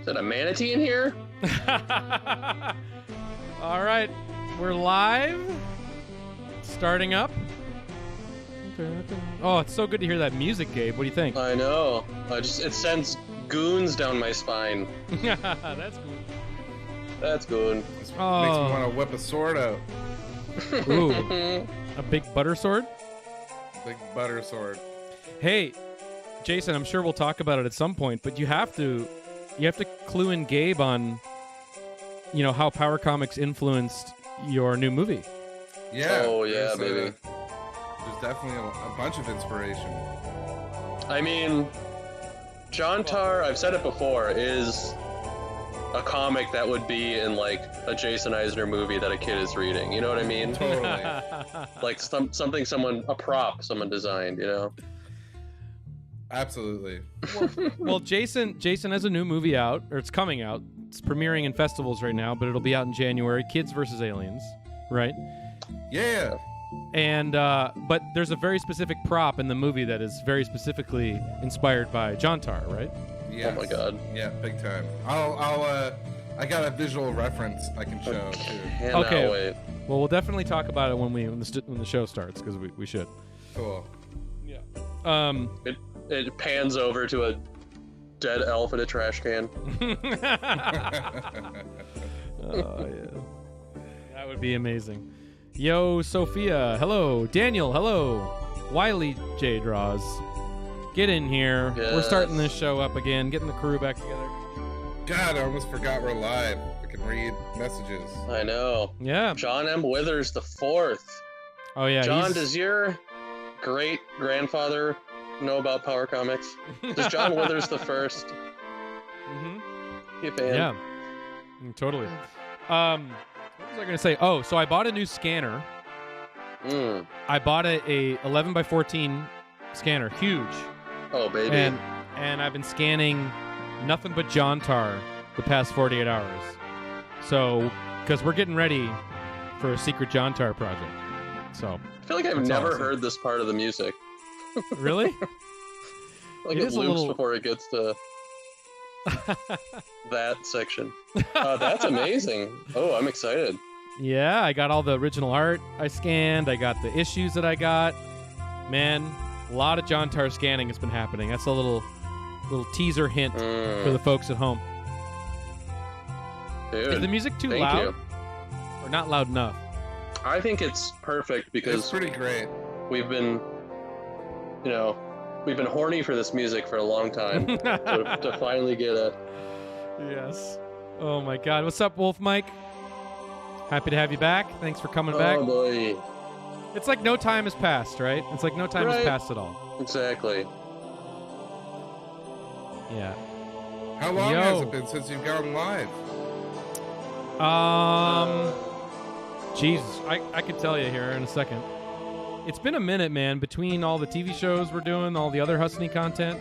Is that a manatee in here? All right, we're live. Starting up. Oh, it's so good to hear that music, Gabe. What do you think? I know. It sends goons down my spine. That's good. That's good. Makes me want to whip a sword out. Ooh, a big butter sword? Big butter sword. Hey, Jason, I'm sure we'll talk about it at some point, but you have to clue in Gabe on, how Power Comics influenced your new movie. Yeah. Oh, yeah, baby. There's definitely a bunch of inspiration. I mean, John Tar, I've said it before, is a comic that would be in, like, a Jason Eisner movie that a kid is reading. You know what I mean? Totally. Like, a prop someone designed, Absolutely. Well, Jason has a new movie out, or it's coming out. It's premiering in festivals right now, but it'll be out in January. Kids vs. Aliens, right? Yeah. And but there's a very specific prop in the movie that is very specifically inspired by John Tar, right? Yes. Oh my god. Yeah, big time. I got a visual reference I can show too. Cannot wait. Well, we'll definitely talk about it when the show starts, because we should. Cool. Yeah. It pans over to a dead elf in a trash can. Oh yeah, that would be amazing. Yo, Sophia, hello. Daniel, hello. Wiley J Draws, get in here. Yes. We're starting this show up again, getting the crew back together. God, I almost forgot we're live. I can read messages. I know. Yeah. John M. Withers the Fourth. Oh yeah. John, does your great grandfather know about Power Comics? Does John Withers the First? Mm-hmm. You a fan? Yeah. Totally. What was I gonna say? Oh, so I bought a new scanner. I bought a 11 by 14 scanner, huge. Oh baby. And I've been scanning nothing but John Tar the past 48 hours. So, because we're getting ready for a secret John Tar project. So I feel like I've never heard this part of the music. Really? Like it loops before it gets to that section. That's amazing. Oh, I'm excited. Yeah, I got all the original art I scanned. I got the issues that I got. Man, a lot of John Tar scanning has been happening. That's a little teaser hint for the folks at home. Dude, is the music too loud? Or not loud enough? I think it's perfect because it's pretty great. We've been horny for this music for a long time to finally get it. Yes. Oh my God. What's up, Wolf Mike? Happy to have you back. Thanks for coming back. Oh boy. It's like no time has passed, right? It's like no time has passed at all. Exactly. Yeah. How long has it been since you've gone live? Jesus, I could tell you here in a second. It's been a minute, man. Between all the TV shows we're doing, all the other Husney content.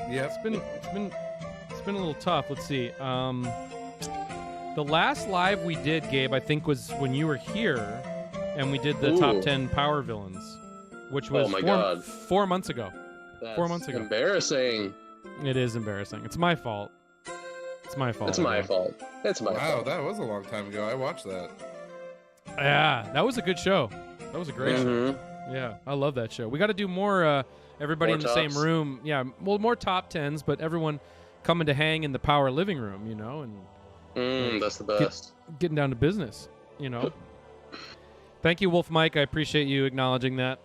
Yeah. It's been a little tough. Let's see. The last live we did, Gabe, I think was when you were here, and we did the top 10 power villains, which was 4 months ago. That's 4 months ago. Embarrassing. It is embarrassing. It's my fault. It's my fault. It's my fault. Wow, that was a long time ago. I watched that. Yeah, that was a good show. That was a great show. Yeah, I love that show. We got to do more everybody more in the tops. same room. Yeah, well, more top 10s, but everyone coming to hang in the power living room, and that's the best. Getting down to business, Thank you, Wolf Mike. I appreciate you acknowledging that.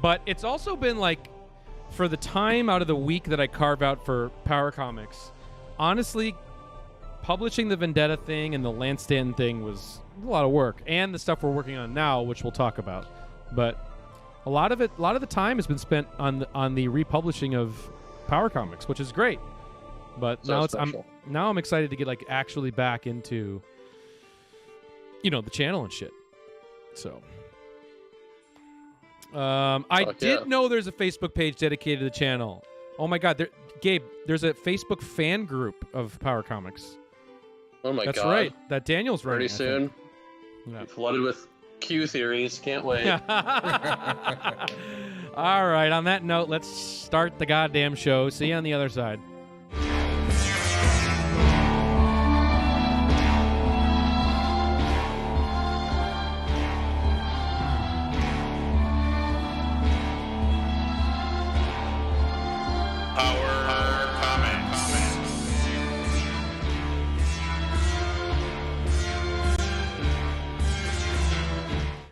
But it's also been like, for the time out of the week that I carve out for Power Comics, honestly, publishing the Vendetta thing and the Lance Stanton thing was a lot of work, and the stuff we're working on now, which we'll talk about. But a lot of the time has been spent on the republishing of Power Comics, which is great. But So I'm excited to get like actually back into the channel and shit. So I did know there's a Facebook page dedicated to the channel. Oh my God, Gabe, there's a Facebook fan group of Power Comics. Oh my God. That's right. That Daniel's running. Pretty soon. Yeah. Flooded with Q theories. Can't wait. All right, on that note, let's start the goddamn show. See you on the other side.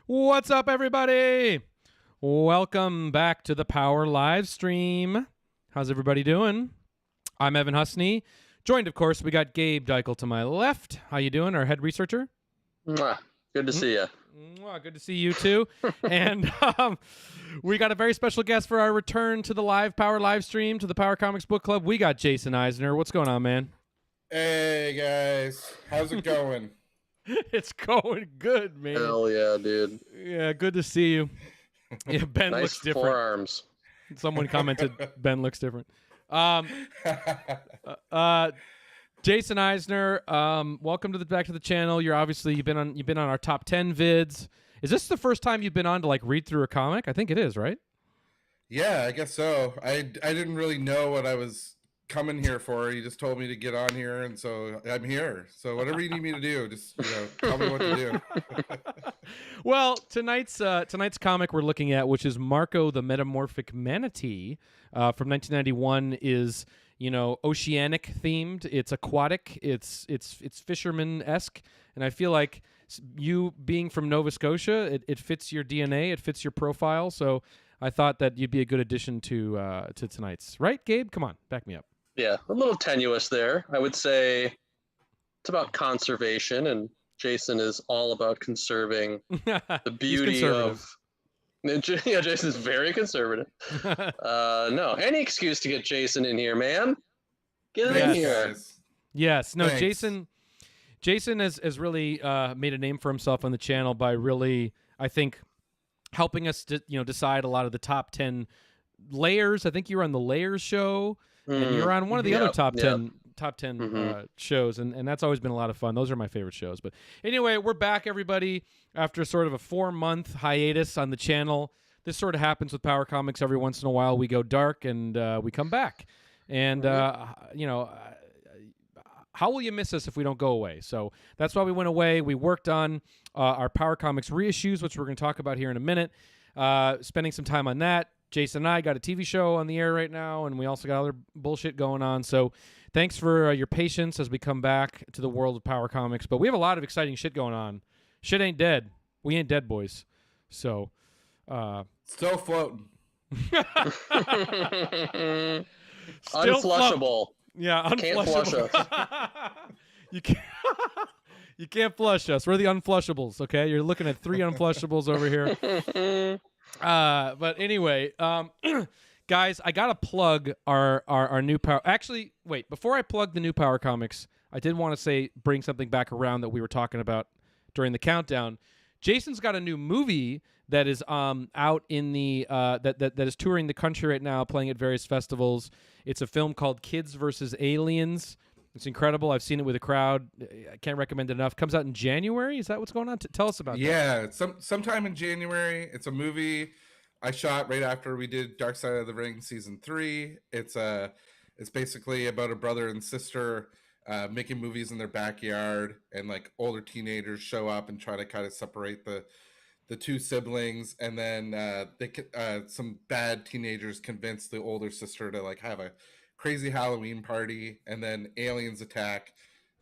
What's up, everybody? Welcome back to the Power live stream. How's everybody doing? I'm Evan Husney. Joined, of course, we got Gabe Deichel to my left. How you doing, our head researcher? Mwah. Good to see you. Good to see you, too. And we got a very special guest for our return to the live Power live stream, to the Power Comics Book Club. We got Jason Eisner. What's going on, man? Hey, guys. How's it going? It's going good, man. Hell yeah, dude. Yeah, good to see you. Yeah, Ben Nice looks different. forearms. Someone commented Ben looks different. Jason Eisner, welcome to back to the channel. You've been on our top 10 vids. Is this the first time you've been on to like read through a comic? I think it is, right? Yeah, I guess so. I didn't really know what I was coming here for. You just told me to get on here, and so I'm here. So whatever you need me to do, just tell me what to do. Well, tonight's comic we're looking at, which is Marco the Metamorphic Manatee, from 1991, is oceanic themed. It's aquatic. It's fisherman-esque, and I feel like you being from Nova Scotia, it fits your DNA. It fits your profile. So I thought that you'd be a good addition to tonight's. Right, Gabe? Come on, back me up. Yeah, a little tenuous there. I would say it's about conservation, and Jason is all about conserving the beauty of. Yeah, Jason's very conservative. No, any excuse to get Jason in here, man. Get him in here. Guys. Yes, no, Thanks. Jason has really made a name for himself on the channel by really, I think, helping us decide a lot of the top 10 layers. I think you were on the Layers show, and you're on one of the other top 10 shows, and that's always been a lot of fun. Those are my favorite shows. But anyway, we're back, everybody, after sort of a 4-month hiatus on the channel. This sort of happens with Power Comics every once in a while. We go dark, and we come back. And, how will you miss us if we don't go away? So that's why we went away. We worked on our Power Comics reissues, which we're going to talk about here in a minute. Spending some time on that. Jason and I got a TV show on the air right now, and we also got other bullshit going on. So thanks for your patience as we come back to the world of Power Comics. But we have a lot of exciting shit going on. Shit ain't dead. We ain't dead, boys. So Still floating. Unflushable. Yeah, unflushable. Can't flush us. You can't flush us. We're the unflushables, okay? You're looking at 3 unflushables over here. But anyway, guys, I gotta plug our new Power. Actually, wait, before I plug the new Power Comics, I did want to bring something back around that we were talking about during the countdown. Jason's got a new movie that is out in the that is touring the country right now, playing at various festivals. It's a film called Kids vs. Aliens. It's incredible. I've seen it with a crowd. I can't recommend it enough. Comes out in January. Is that what's going on? Tell us about that. Yeah, sometime in January. It's a movie I shot right after we did Dark Side of the Ring season 3. It's basically about a brother and sister making movies in their backyard, and like older teenagers show up and try to kind of separate the two siblings, and then some bad teenagers convince the older sister to like have a crazy Halloween party, and then aliens attack,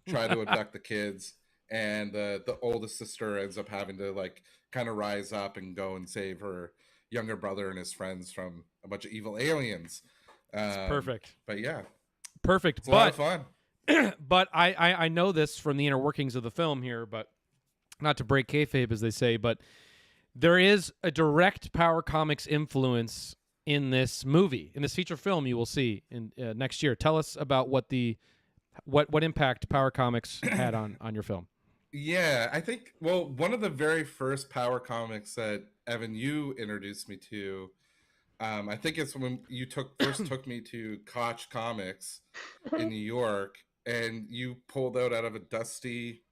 try to abduct the kids, and the oldest sister ends up having to like kind of rise up and go and save her younger brother and his friends from a bunch of evil aliens. Perfect. But yeah, perfect. it's a lot of fun. But I know this from the inner workings of the film here, but not to break kayfabe, as they say, but there is a direct Power Comics influence in this movie, in this feature film you will see in next year. Tell us about what impact Power Comics had on your film. Yeah, I think, well, one of the very first Power Comics that, Evan, you introduced me to, I think it's when you first took me to Koch Comics in New York, and you pulled out of a dusty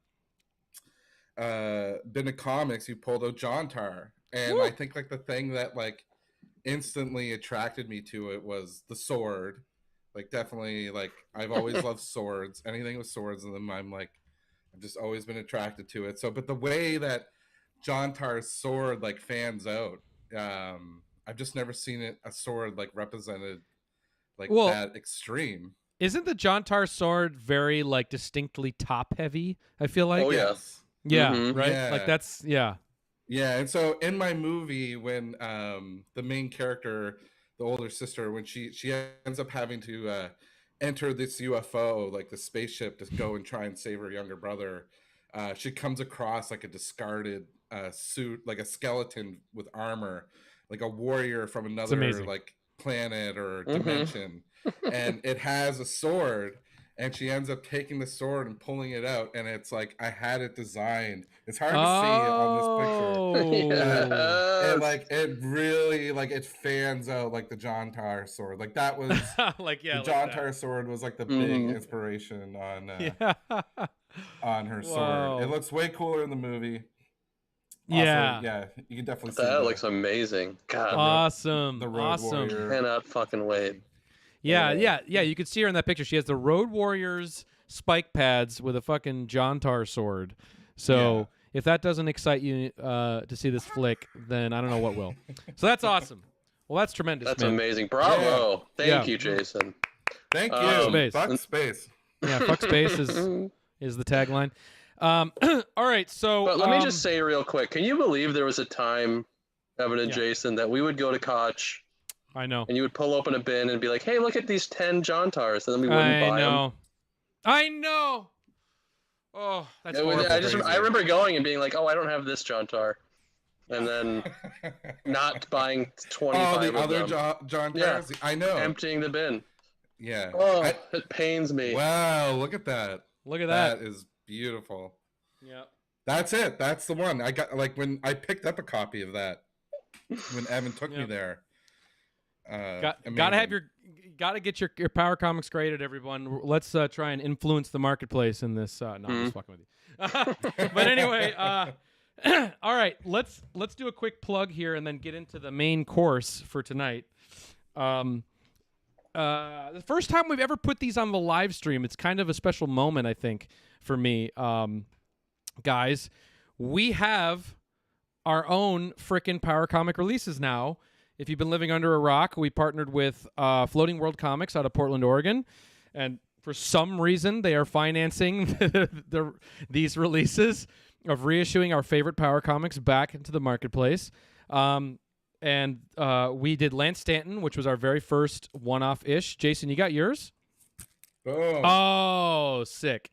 been to comics, you pulled out John Tar, and Woo. I think like the thing that like instantly attracted me to it was the sword. Like definitely, like I've always loved swords. Anything with swords in them, I've just always been attracted to it. So, but the way that John Tar's sword like fans out, I've just never seen a sword like represented like that extreme. Isn't the John Tar sword very like distinctly top heavy? I feel like. Oh yes. Yeah. Mm-hmm. Right. Yeah. Like that's yeah. Yeah, and so in my movie, when the main character, the older sister, when she ends up having to enter this UFO, like the spaceship, to go and try and save her younger brother, she comes across like a discarded suit, like a skeleton with armor, like a warrior from another like planet or dimension, and it has a sword. And she ends up taking the sword and pulling it out, and it's like I had it designed. It's hard to see on this picture. And like it really like it fans out like the John Tar sword. Like that was like the John Tar sword was like the big inspiration on her sword. It looks way cooler in the movie. Also, yeah, you can definitely see that. Looks amazing. God, awesome, the Road Warrior. Cannot fucking wait. Yeah. You could see her in that picture. She has the Road Warriors spike pads with a fucking John Tar sword. So if that doesn't excite you to see this flick, then I don't know what will. So that's awesome. Well, that's tremendous. That's man. amazing. Bravo. Thank you, Jason. Thank you. Space. Fuck space. Yeah, fuck space is the tagline. All right, so but let me just say real quick. Can you believe there was a time, Evan and Jason, that we would go to Koch? I know. And you would pull open a bin and be like, "Hey, look at these 10 John Tars," and then we wouldn't buy them. I know. Oh, that's horrible. I remember going and being like, "Oh, I don't have this John Tar," and then not buying 25 the of other them. John Tars. I know. Emptying the bin. Yeah. Oh, it pains me. Wow, look at that. Look at that. That is beautiful. Yeah. That's it. That's the one. I got like when I picked up a copy of that when Evan took me there. Gotta get your Power Comics graded, everyone. Let's try and influence the marketplace in this. No, I'm just fucking with you. But anyway, all right. Let's do a quick plug here and then get into the main course for tonight. The first time we've ever put these on the live stream. It's kind of a special moment, I think, for me, guys. We have our own frickin' Power Comic releases now. If you've been living under a rock, we partnered with Floating World Comics out of Portland, Oregon. And for some reason, they are financing these releases of reissuing our favorite Power Comics back into the marketplace. And we did Lance Stanton, which was our very first one-off-ish. Jason, you got yours? Oh, sick.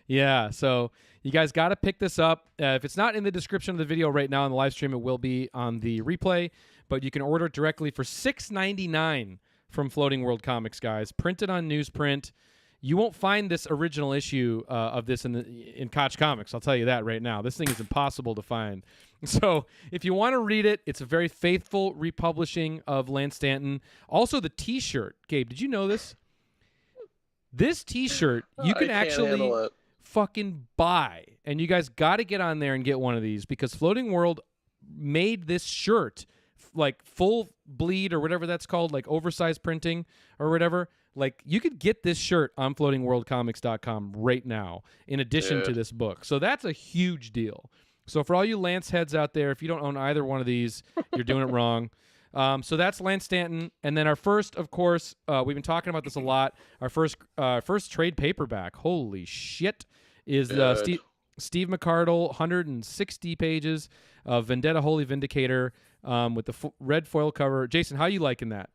Yeah, so you guys got to pick this up. If it's not in the description of the video right now on the live stream, it will be on the replay. But you can order it directly for $6.99 from Floating World Comics, guys. Printed on newsprint. You won't find this original issue of this in Koch Comics. I'll tell you that right now. This thing is impossible to find. So if you want to read it, it's a very faithful republishing of Lance Stanton. Also, the T-shirt. Gabe, did you know this? This T-shirt, you can actually fucking buy. And you guys got to get on there and get one of these because Floating World made this shirt like full bleed or whatever that's called, like oversized printing or whatever. Like you could get this shirt on floatingworldcomics.com right now in addition to this book. So that's a huge deal. So for all you Lance heads out there, if you don't own either one of these, you're doing it wrong. So that's Lance Stanton. And then our first, of course, we've been talking about this a lot. Our first trade paperback, holy shit, is Steve McCardle, 160 pages of Vendetta Holy Vindicator with the red foil cover. Jason, how you liking that?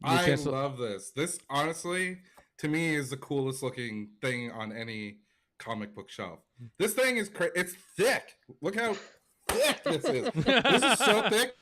I love this. This, honestly, to me, is the coolest looking thing on any comic book shelf. This thing is it's thick. Look how thick this is. This is so thick.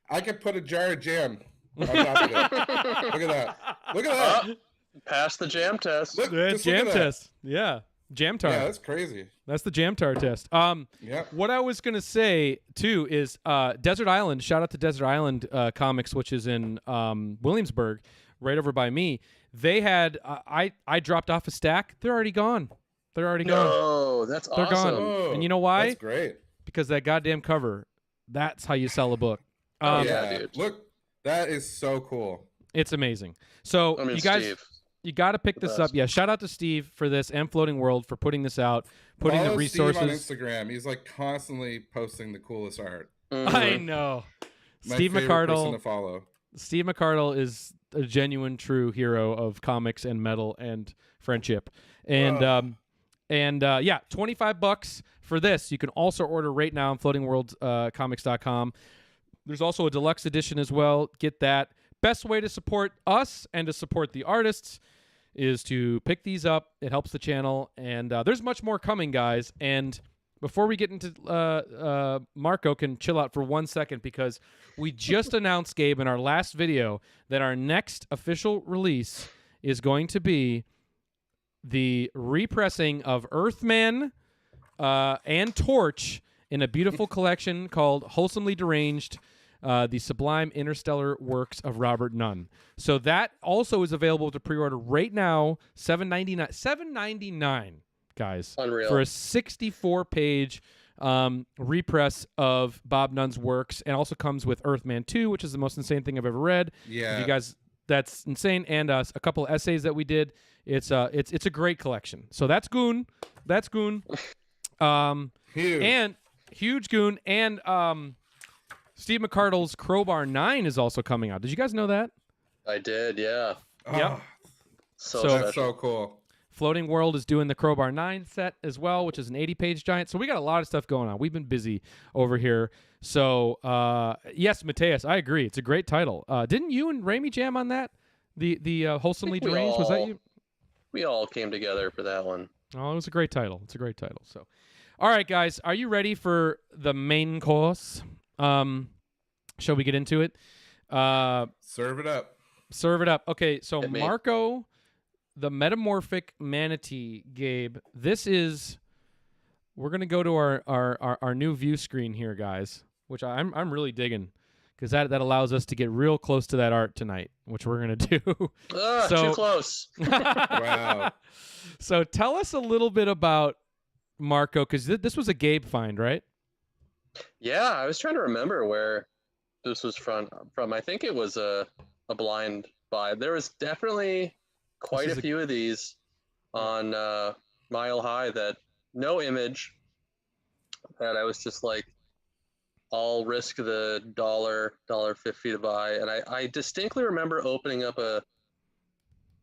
I could put a jar of jam on top of it. Look at that. Look at that. Pass the jam test. Look, jam test. Yeah. Jam tar. Yeah, that's crazy. That's the jam tar test. What I was gonna say too is Desert Island. Shout out to Desert Island Comics, which is in Williamsburg, right over by me. They had I dropped off a stack. They're already gone. They're already gone. No, that's They're awesome. gone. Oh, And you know why? That's great. Because that goddamn cover. That's how you sell a book. Yeah, dude. Look, that is so cool. It's amazing. So I mean, you guys, Steve, you got to pick this up. Yeah, shout out to Steve for this and Floating World for putting this out, putting Follow the resources. Steve on Instagram. He's like constantly posting the coolest art. I know. My Steve favorite person McCardle. to follow. Steve McCardle is a genuine, true hero of comics and metal and friendship. And yeah, $25 for this. You can also order right now on floatingworldcomics.com. There's also a deluxe edition as well. Get that. Best way to support us and to support the artists is to pick these up. It helps the channel. And there's much more coming, guys. And before we get into Marco can chill out for 1 second because we just announced, Gabe, in our last video that our next official release is going to be the repressing of Earthman and Torch in a beautiful collection called Wholesomely Deranged, the Sublime Interstellar Works of Robert Nunn. So that also is available to pre-order right now, $7.99. $7.99, guys. Unreal. For a 64-page repress of Bob Nunn's works, and also comes with Earthman 2, which is the most insane thing I've ever read. Yeah. You guys, that's insane. And a couple of essays that we did. It's a great collection. So that's Goon. That's Goon. Huge. And huge Goon. And Steve McCardle's Crowbar 9 is also coming out. Did you guys know that? I did, yeah. Yep. So That's special. so cool. Floating World is doing the Crowbar 9 set as well, which is an 80-page giant. So we got a lot of stuff going on. We've been busy over here. So, yes, Mateus, I agree. It's a great title. Didn't you and Ramey jam on that? The Wholesomely Deranged? Was that you? We all came together for that one. Oh, it was a great title. It's a great title. So, all right, guys, are you ready for the main course? Shall we get into it? Serve it up. Serve it up. Okay, so Hit me. Marco, the Metamorphic Manatee, Gabe. This is. We're gonna go to our new view screen here, guys, which I'm really digging, because that allows us to get real close to that art tonight, which we're gonna do. Too close. Wow. So tell us a little bit about Marco, because this was a Gabe find, right? Yeah, I was trying to remember where this was from. I think it was a blind buy. There was definitely quite a few of these on Mile High that no image, that I was just like, I'll risk the $1.50 to buy. And I distinctly remember opening up a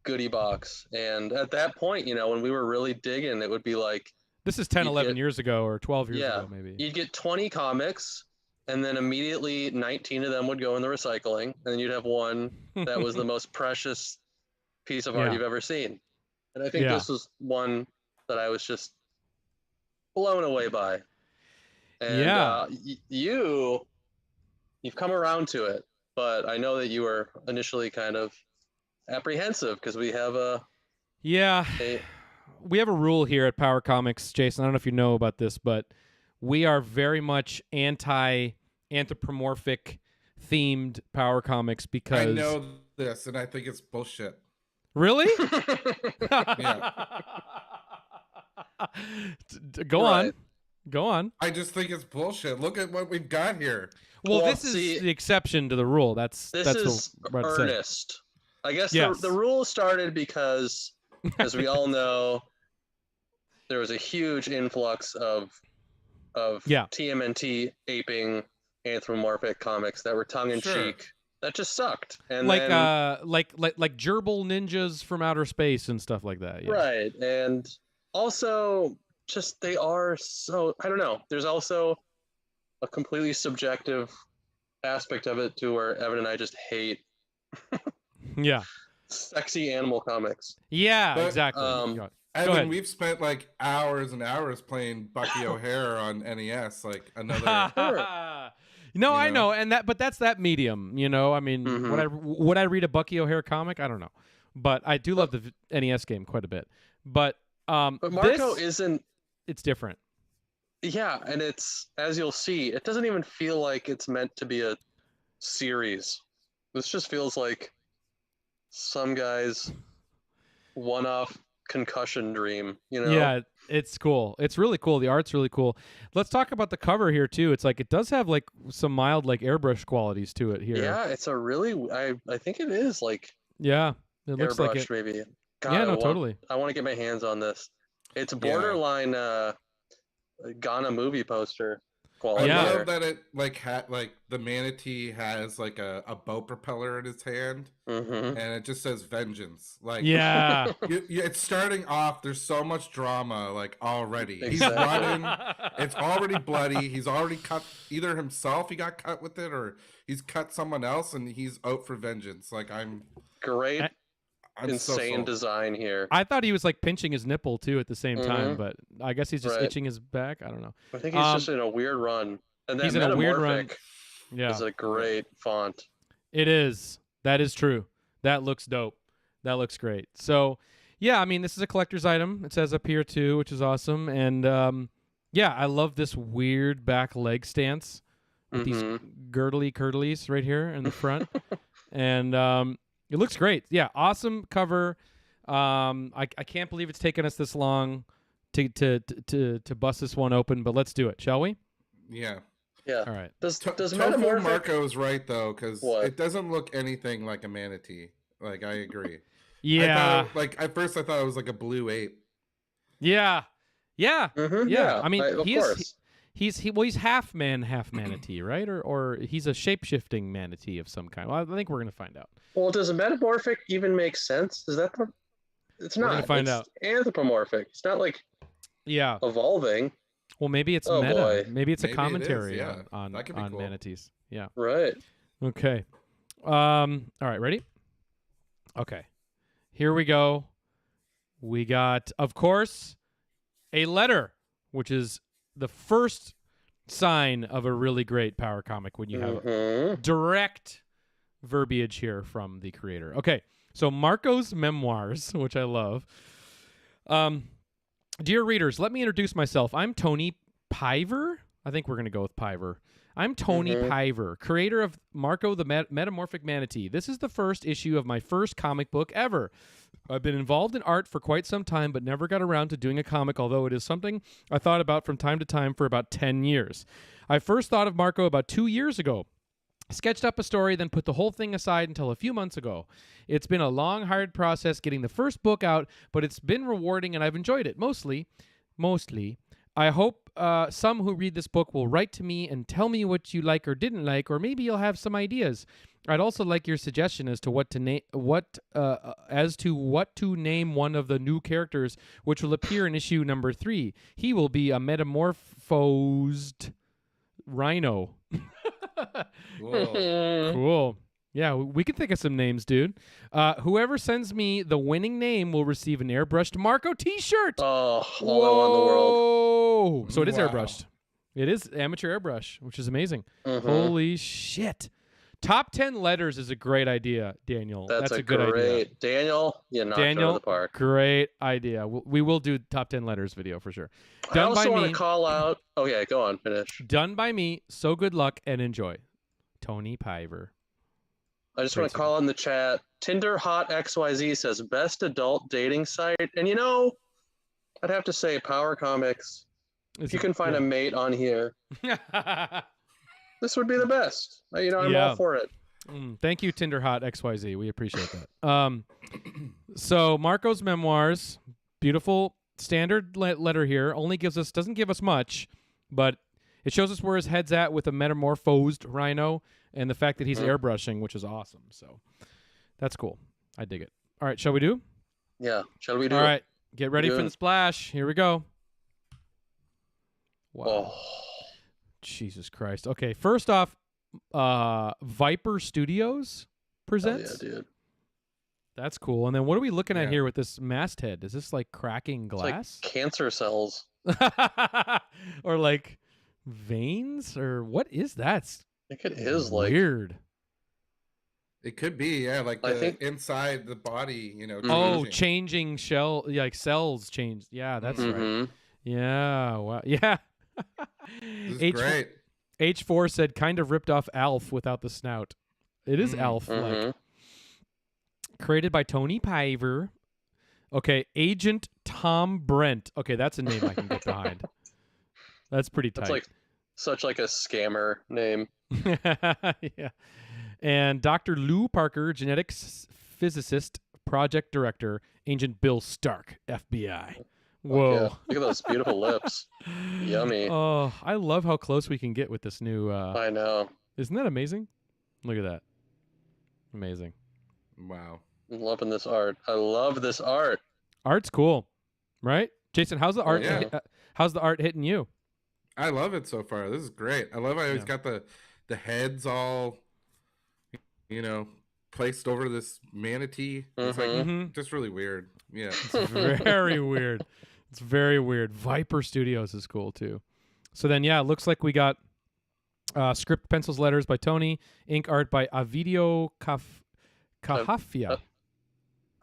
goodie box, and at that point, you know, when we were really digging, it would be like, This is 10, 11 years ago, or 12 years ago, maybe. You'd get 20 comics, and then immediately 19 of them would go in the recycling, and then you'd have one that was the most precious piece of art you've ever seen. And I think this was one that I was just blown away by. And you've come around to it, but I know that you were initially kind of apprehensive, because we have we have a rule here at Power Comics, Jason. I don't know if you know about this, but we are very much anti-anthropomorphic themed Power Comics, because I know this, and I think it's bullshit. Really? Go on. Go on. I just think it's bullshit. Look at what we've got here. Well, this is the exception to the rule. That's what earnest. I guess the rule started because, as we all know, there was a huge influx of TMNT aping anthropomorphic comics that were tongue-in-cheek. That just sucked. And like gerbil ninjas from outer space and stuff like that. Yeah. Right. And also, just they are so, I don't know. There's also a completely subjective aspect of it too, where Evan and I just hate sexy animal comics. Yeah, exactly. Evan, we've spent like hours and hours playing Bucky O'Hare on NES, like another. No, I know, but that's that medium. You know, I mean, would I read a Bucky O'Hare comic? I don't know, but I do love the NES game quite a bit. But Marco isn't. It's different. Yeah, and it's, as you'll see, it doesn't even feel like it's meant to be a series. This just feels like some guy's one-off concussion dream, you know? Yeah, it's cool. It's really cool. The art's really cool. Let's talk about the cover here too. It's like it does have like some mild like airbrush qualities to it here. Yeah, it's a really I think it is like Yeah, it looks like it. maybe. God, Yeah, no, totally. I want to get my hands on this. It's borderline Ghana movie poster quality. I Yeah. love that it like the manatee has like a boat propeller in his hand, and it just says vengeance. Like Yeah, it's starting off. There's so much drama like already. Exactly. He's running. It's already bloody. He's already cut either himself. He got cut with it, or he's cut someone else, and he's out for vengeance. Like I'm insane design here. I thought he was like pinching his nipple too at the same time, but I guess he's just itching his back. I don't know. I think he's just in a weird run. And then he's in a weird run. Yeah, is a great font. It is. That is true. That looks dope. That looks great. So, yeah, I mean, this is a collector's item. It says up here too, which is awesome. And yeah, I love this weird back leg stance with these girdly curdlies right here in the front, and it looks great. Yeah, awesome cover. I can't believe it's taken us this long to bust this one open, but let's do it, shall we? Yeah. Yeah. All right. Does Metamorphic Marco's right though, because it doesn't look anything like a manatee. Like I agree. Yeah. At first I thought it was like a blue ape. Yeah. Yeah. Yeah. I mean, of course. He's half man, half manatee, right? Or he's a shape-shifting manatee of some kind. Well, I think we're gonna find out. Well, does a metamorphic even make sense? Is that it's not. We're gonna find out. Anthropomorphic. It's not like evolving. Well, maybe it's meta. Boy. Maybe it's a Maybe commentary it is, on that could be cool. manatees. Yeah. Right. Okay. All right, ready? Okay. Here we go. We got, of course, a letter, which is the first sign of a really great power comic when you have direct verbiage here from the creator. Okay. So Marco's memoirs, which I love. Dear readers, let me introduce myself. I'm Tony Piver. I think we're going to go with Piver. I'm Tony Piver, creator of Marco the Metamorphic Manatee. This is the first issue of my first comic book ever. I've been involved in art for quite some time, but never got around to doing a comic, although it is something I thought about from time to time for about 10 years. I first thought of Marco about 2 years ago. Sketched up a story, then put the whole thing aside until a few months ago. It's been a long, hard process getting the first book out, but it's been rewarding and I've enjoyed it. Mostly. I hope some who read this book will write to me and tell me what you like or didn't like, or maybe you'll have some ideas. I'd also like your suggestion as to what to name one of the new characters, which will appear in issue number 3. He will be a metamorphosed rhino. Cool. Yeah, we can think of some names, dude. Whoever sends me the winning name will receive an airbrushed Marco t-shirt. Oh, all I want in the world. So it is airbrushed. It is amateur airbrush, which is amazing. Holy shit. Top 10 letters is a great idea, Daniel. That's a good idea. Daniel, you knocked it out of the park. Great idea. We will do top 10 letters video for sure. I also want to call out. Oh, yeah, go on, finish. Done by me. So good luck and enjoy. Tony Piver. I just want to call in the chat. Tinder Hot XYZ says best adult dating site. And you know, I'd have to say Power Comics. If you can find a mate on here, this would be the best. I'm all for it. Thank you, Tinder Hot XYZ. We appreciate that. So Marco's memoirs, beautiful standard letter here. Doesn't give us much, but it shows us where his head's at with a metamorphosed rhino and the fact that he's airbrushing, which is awesome. So that's cool. I dig it. All right, shall we do? Yeah, shall we do? All right, get ready for the splash. Here we go. Wow. Oh. Jesus Christ. Okay, first off, Viper Studios presents. Oh, yeah, dude. That's cool. And then what are we looking at here with this masthead? Is this like cracking glass? It's like cancer cells. Or like veins? Or what is that? I think it is like weird. It could be, yeah, like inside the body, changing shell, like cells change. Yeah, that's right. Yeah, wow. Yeah. This is great. H4 said kind of ripped off Alf without the snout. It is Alf like. Created by Tony Piver. Okay, Agent Tom Brent. Okay, that's a name I can get behind. That's pretty tight. That's like such like a scammer name. Yeah. And Dr. Lou Parker, genetics physicist, project director, Agent Bill Stark, FBI. Whoa. Yeah. Look at those beautiful lips. Yummy. Oh, I love how close we can get with this new... I know. Isn't that amazing? Look at that. Amazing. Wow. I'm loving this art. I love this art. Art's cool, right? Jason, how's the art? Yeah. How's the art hitting you? I love it so far. This is great. I love how he's got the heads all, placed over this manatee. It's like just really weird. Yeah. It's very weird. It's very weird. Viper Studios is cool too. So then, yeah, it looks like we got script, pencils, letters by Tony, ink art by Avidio Kahafia.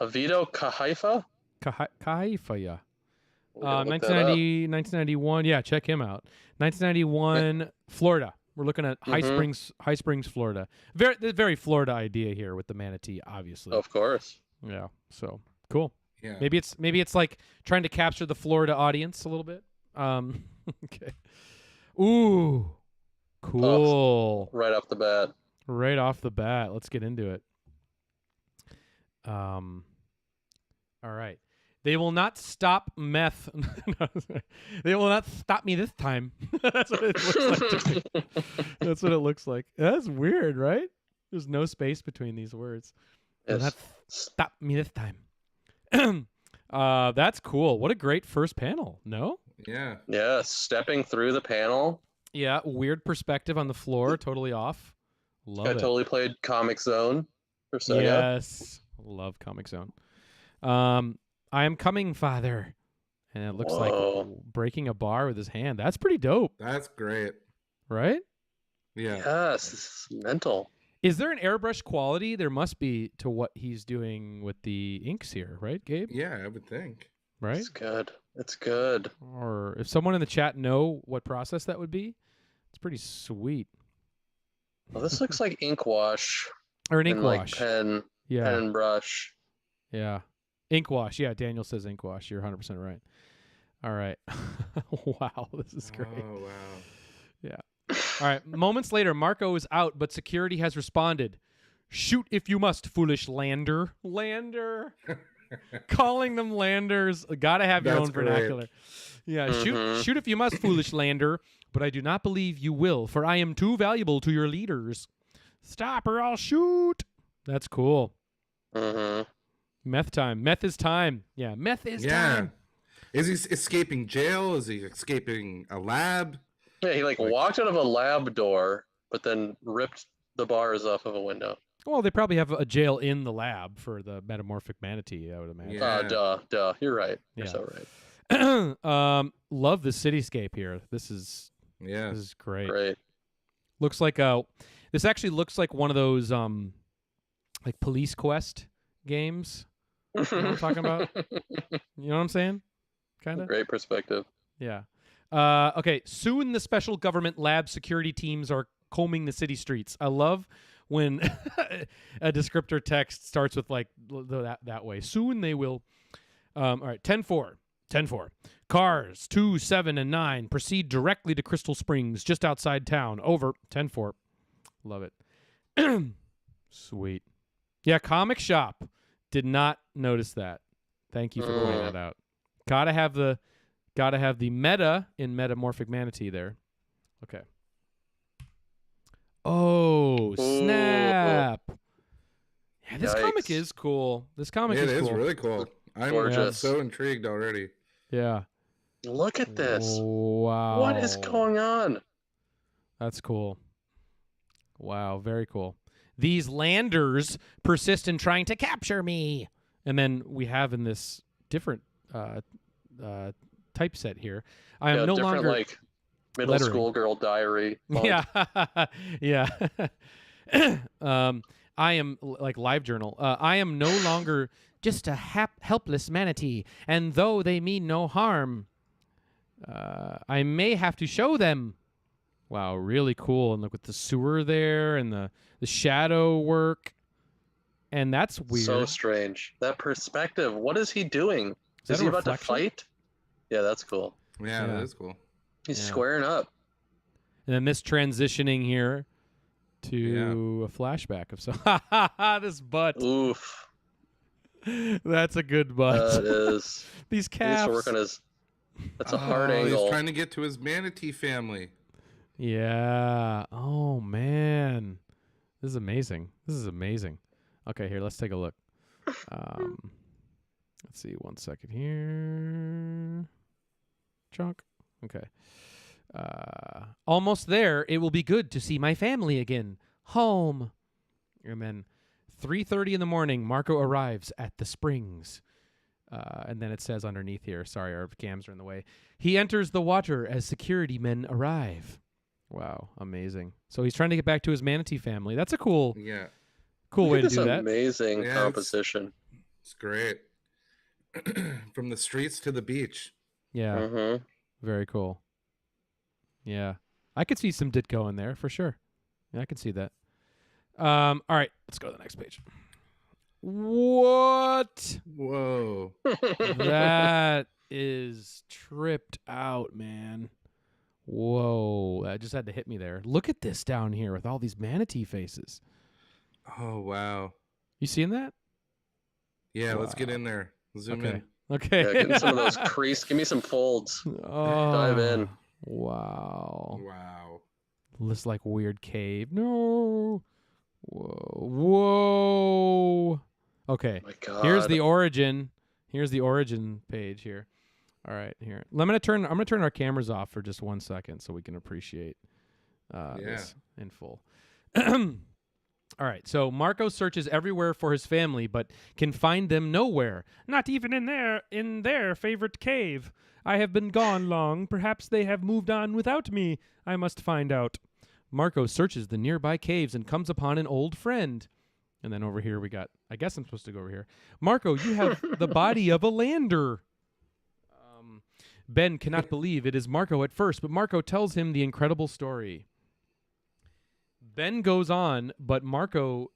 Avidio Kahaifa? Kahaifa, yeah. We're gonna look that 1991. Yeah, check him out. 1991, Florida. We're looking at High Springs, Florida. Very Florida idea here with the manatee, obviously. Of course. Yeah. So cool. Yeah. Maybe it's like trying to capture the Florida audience a little bit. Okay. Ooh. Cool. Oh, right off the bat. Right off the bat. Let's get into it. All right. They will not stop meth. They will not stop me this time. That's what it looks like to me. That's what it looks like. That's weird, right? There's no space between these words. They will not stop me this time. That's cool. What a great first panel. No? Yeah. Yeah, stepping through the panel. Yeah, weird perspective on the floor. Totally off. Love it. I totally played Comic Zone for Sega. Yes. Love Comic Zone. I am coming, Father. And it looks like breaking a bar with his hand. That's pretty dope. That's great. Right? Yeah. Yes, this is mental. Is there an airbrush quality? There must be to what he's doing with the inks here, right, Gabe? Yeah, I would think. Right? It's good. It's good. Or if someone in the chat know what process that would be, it's pretty sweet. Well, this looks like ink wash. Or an ink wash. Like pen and brush. Yeah. Ink wash. Yeah, Daniel says ink wash. You're 100% right. All right. Wow, this is great. Oh, wow. Yeah. All right. Moments later, Marco is out, but security has responded. Shoot if you must, foolish lander. Lander. Calling them landers. Gotta have your own vernacular. Yeah. Shoot if you must, foolish lander, but I do not believe you will, for I am too valuable to your leaders. Stop or I'll shoot. That's cool. Meth time. Meth is time. Yeah, meth is time. Is he escaping jail? Is he escaping a lab? Yeah, he walked out of a lab door, but then ripped the bars off of a window. Well, they probably have a jail in the lab for the Metamorphic Manatee, I would imagine. Yeah. Duh. You're right. You're so right. Love the cityscape here. This is great. Great. Looks like this actually looks like one of those like Police Quest games. You know what I'm talking about? You know what I'm saying? Kind of. Great perspective. Yeah. Okay. Soon the special government lab security teams are combing the city streets. I love when a descriptor text starts with that way. Soon they will. All right. 10-4. 10-4. Cars 2, 7, and 9 proceed directly to Crystal Springs, just outside town. Over. 10-4. Love it. Sweet. Yeah. Comic shop. Did not notice that. Thank you for pointing that out. Gotta have the meta in Metamorphic Manatee there. Okay. Oh, snap. Yeah, this comic is cool. This comic is cool. It is really cool. I'm so intrigued already. Yeah. Look at this. Wow. What is going on? That's cool. Wow, very cool. These landers persist in trying to capture me. And then we have in this different typeset here. I am no longer like middle school girl diary. Yeah. Yeah. I am like live journal. I am no longer just a helpless manatee. And though they mean no harm, I may have to show them. Wow, really cool. And look with the sewer there and the shadow work. And that's weird. So strange. That perspective. What is he doing? Is he about to fight? Yeah, that's cool. Yeah, that is cool. He's squaring up. And then this transitioning here to a flashback of this butt. Oof. That's a good butt. That is. These calves. He needs to work on his. That's a hard angle. He's trying to get to his manatee family. Yeah. Oh man, this is amazing. This is amazing. Okay, here, let's take a look. Let's see, 1 second here. Chunk. Okay. Almost there. It will be good to see my family again. Home. And then 3:30 in the morning, Marco arrives at the springs. And then it says underneath here, sorry, our cams are in the way. He enters the water as security men arrive. Wow, amazing. So he's trying to get back to his manatee family. That's a cool way to do that. Amazing composition. It's great. From the streets to the beach. Yeah. Very cool. Yeah. I could see some Ditko in there for sure. Yeah, I could see that. All right, let's go to the next page. What? Whoa. That is tripped out, man. Whoa. That just had to hit me there. Look at this down here with all these manatee faces. Oh, wow. You seeing that? Yeah, let's get in there. Zoom in. Okay. Yeah, give me some of those crease. Give me some folds. Oh, dive in. Wow. Wow. This like weird cave. No. Whoa. Okay. Oh my God. Here's the origin. Here's the origin page here. All right, here. I'm gonna turn our cameras off for just 1 second so we can appreciate this in full. All right, so Marco searches everywhere for his family, but can find them nowhere. Not even in their favorite cave. I have been gone long. Perhaps they have moved on without me. I must find out. Marco searches the nearby caves and comes upon an old friend. And then over here we got, I guess I'm supposed to go over here. Marco, you have the body of a lander. Ben cannot believe it is Marco at first, but Marco tells him the incredible story. Ben goes on, but Marco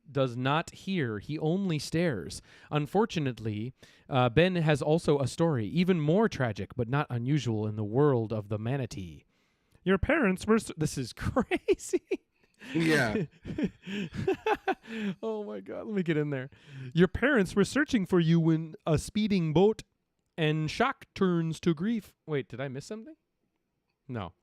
does not hear. He only stares. Unfortunately, Ben has also a story, even more tragic, but not unusual in the world of the manatee. Your parents were... This is crazy. Yeah. Oh, my God. Let me get in there. Your parents were searching for you when a speeding boat and shock turns to grief. Wait, did I miss something? No.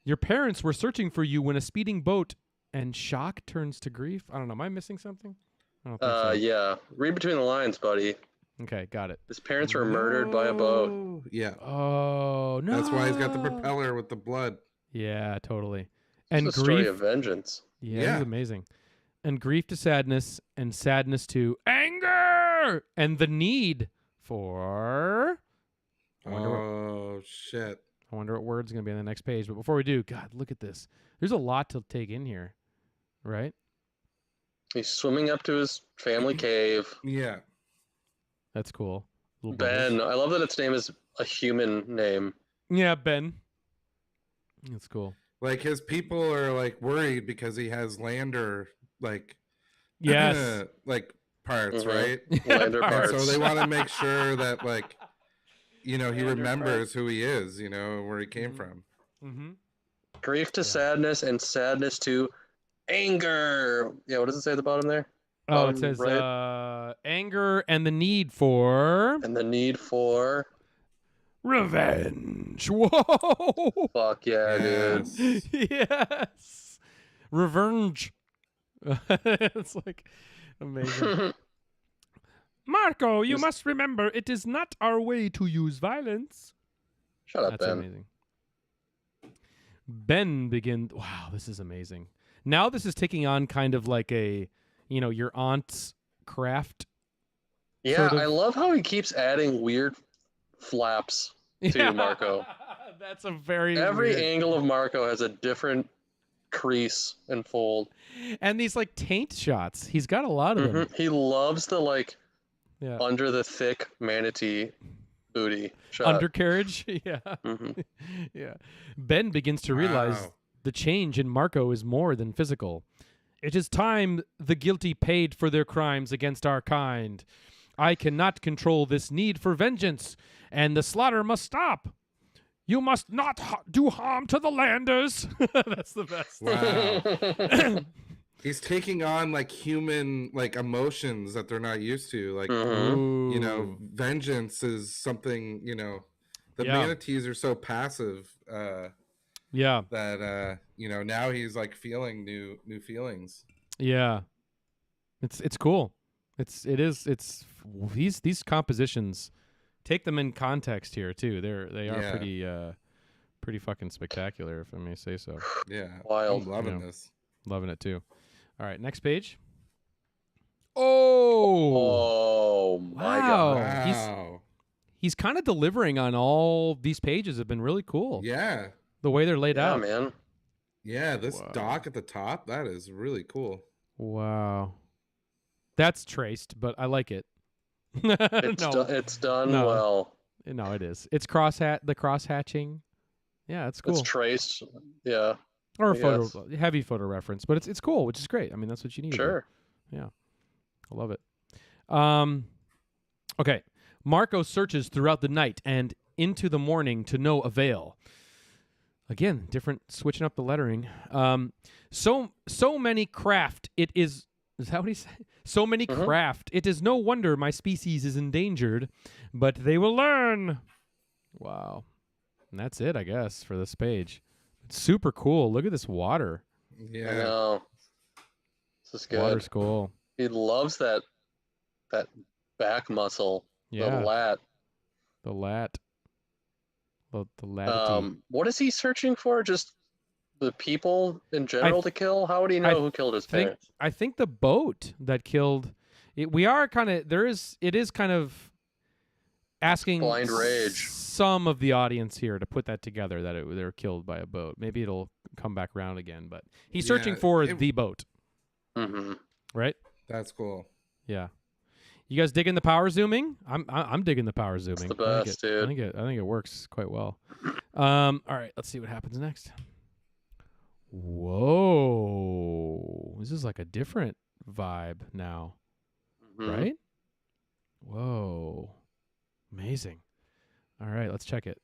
Your parents were searching for you when a speeding boat and shock turns to grief. I don't know. Am I missing something? I don't think so. Yeah. Read between the lines, buddy. Okay, got it. His parents were murdered by a boat. Yeah. Oh, no. That's why he's got the propeller with the blood. Yeah, totally. And it's a story of vengeance. Yeah, it's amazing. And grief to sadness, and sadness to anger, and the need for... Shit. I wonder what word's going to be on the next page. But before we do, God, look at this. There's a lot to take in here, right? He's swimming up to his family cave. Yeah. That's cool. Ben. I love that its name is a human name. Yeah, Ben. That's cool. Like his people are like worried because he has lander like like parts, right? Lander parts. So they want to make sure that like he remembers who he is, where he came from. Mm-hmm. Grief to sadness and sadness to anger. Yeah, what does it say at the bottom there? Oh, it says anger and the need for... And the need for... revenge. Whoa. Fuck yeah, dude. Yes. Revenge. It's like amazing. Marco, you must remember it is not our way to use violence. Shut up, That's Ben. amazing. Ben begins... Wow, this is amazing. Now this is taking on kind of like a, your aunt's craft. Yeah, sort of. I love how he keeps adding weird flaps to Marco. That's a very Every weird... angle of Marco has a different crease and fold. And these like taint shots. He's got a lot of them. He loves the under the thick manatee booty shot. Undercarriage. Yeah. Yeah. Ben begins to realize the change in Marco is more than physical. It is time the guilty paid for their crimes against our kind. I cannot control this need for vengeance, and the slaughter must stop. You must not do harm to the landers. That's the best. Wow. He's taking on like human like emotions that they're not used to. Like you know, vengeance is something, you know, the manatees are so passive that you know, now he's like feeling new feelings. Yeah. It's cool. These compositions, take them in context here too. They are pretty fucking spectacular, if I may say so. Yeah. Wild. I'm loving this. Loving it too. All right, next page. Oh my God. Wow. He's kind of delivering on all these pages. Have been really cool. Yeah. The way they're laid out. Man. Yeah, this dock at the top, that is really cool. Wow. That's traced, but I like it. It's done well. No, it is. It's the cross hatching. Yeah, it's cool. It's traced. Yeah. Or a heavy photo reference, but it's cool, which is great. I mean, that's what you need. Sure. Yeah. I love it. Okay. Marco searches throughout the night and into the morning to no avail. Again, switching up the lettering. So many craft, it is that what he said? So many craft, it is no wonder my species is endangered, but they will learn. Wow. And that's it, I guess, for this page. It's super cool. Look at this water. Yeah. I know. This is good. Water's cool. He loves that back muscle. Yeah. The lat. The lat. The latitude. What is he searching for? Just the people in general to kill? How would he know who killed his parents? I think the boat that killed it. We are kind of it is kind of asking blind rage some of the audience here to put that together that they were killed by a boat. Maybe it'll come back around again, but he's searching for the boat. Mm-hmm. Right? That's cool. Yeah. You guys digging the power zooming? I'm digging the power zooming. It's the best, dude. I think it works quite well. All right, let's see what happens next. Whoa. This is like a different vibe now. Right? Whoa. Amazing. All right, let's check it.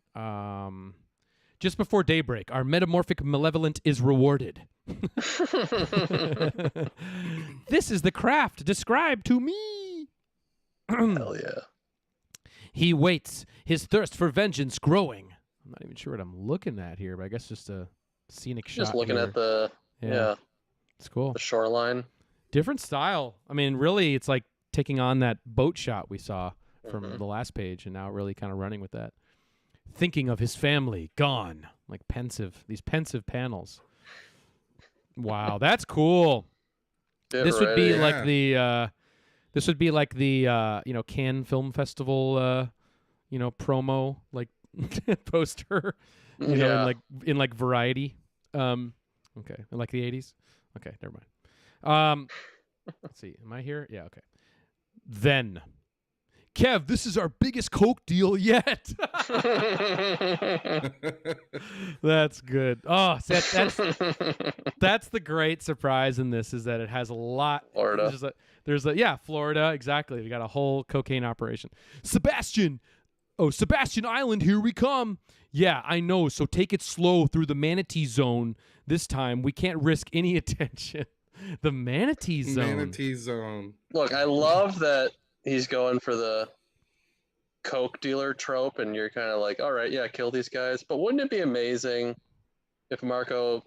Just before daybreak, our metamorphic malevolent is rewarded. This is the craft described to me. Hell yeah. He waits, his thirst for vengeance growing. I'm not even sure what I'm looking at here, but I guess just a scenic shot. Just looking here. at the it's cool. the shoreline. Different style. I mean, really, it's like taking on that boat shot we saw from the last page, and now really kind of running with that. Thinking of his family gone, like pensive. These pensive panels. Wow, that's cool. This would be like the. This would be like the Cannes Film Festival promo like poster, know, in like Variety. Okay, in like the 80s. Okay, never mind. Let's see. Am I here? Yeah, okay. Then Kev, this is our biggest Coke deal yet. That's good. Oh, that's the great surprise in this is that it has a lot. Florida. Florida, exactly. We got a whole cocaine operation. Sebastian Island, here we come. Yeah, I know. So take it slow through the manatee zone this time. We can't risk any attention. The manatee zone. Manatee zone. Look, I love that he's going for the Coke dealer trope, and you're kind of like, all right, yeah, kill these guys. But wouldn't it be amazing if Marco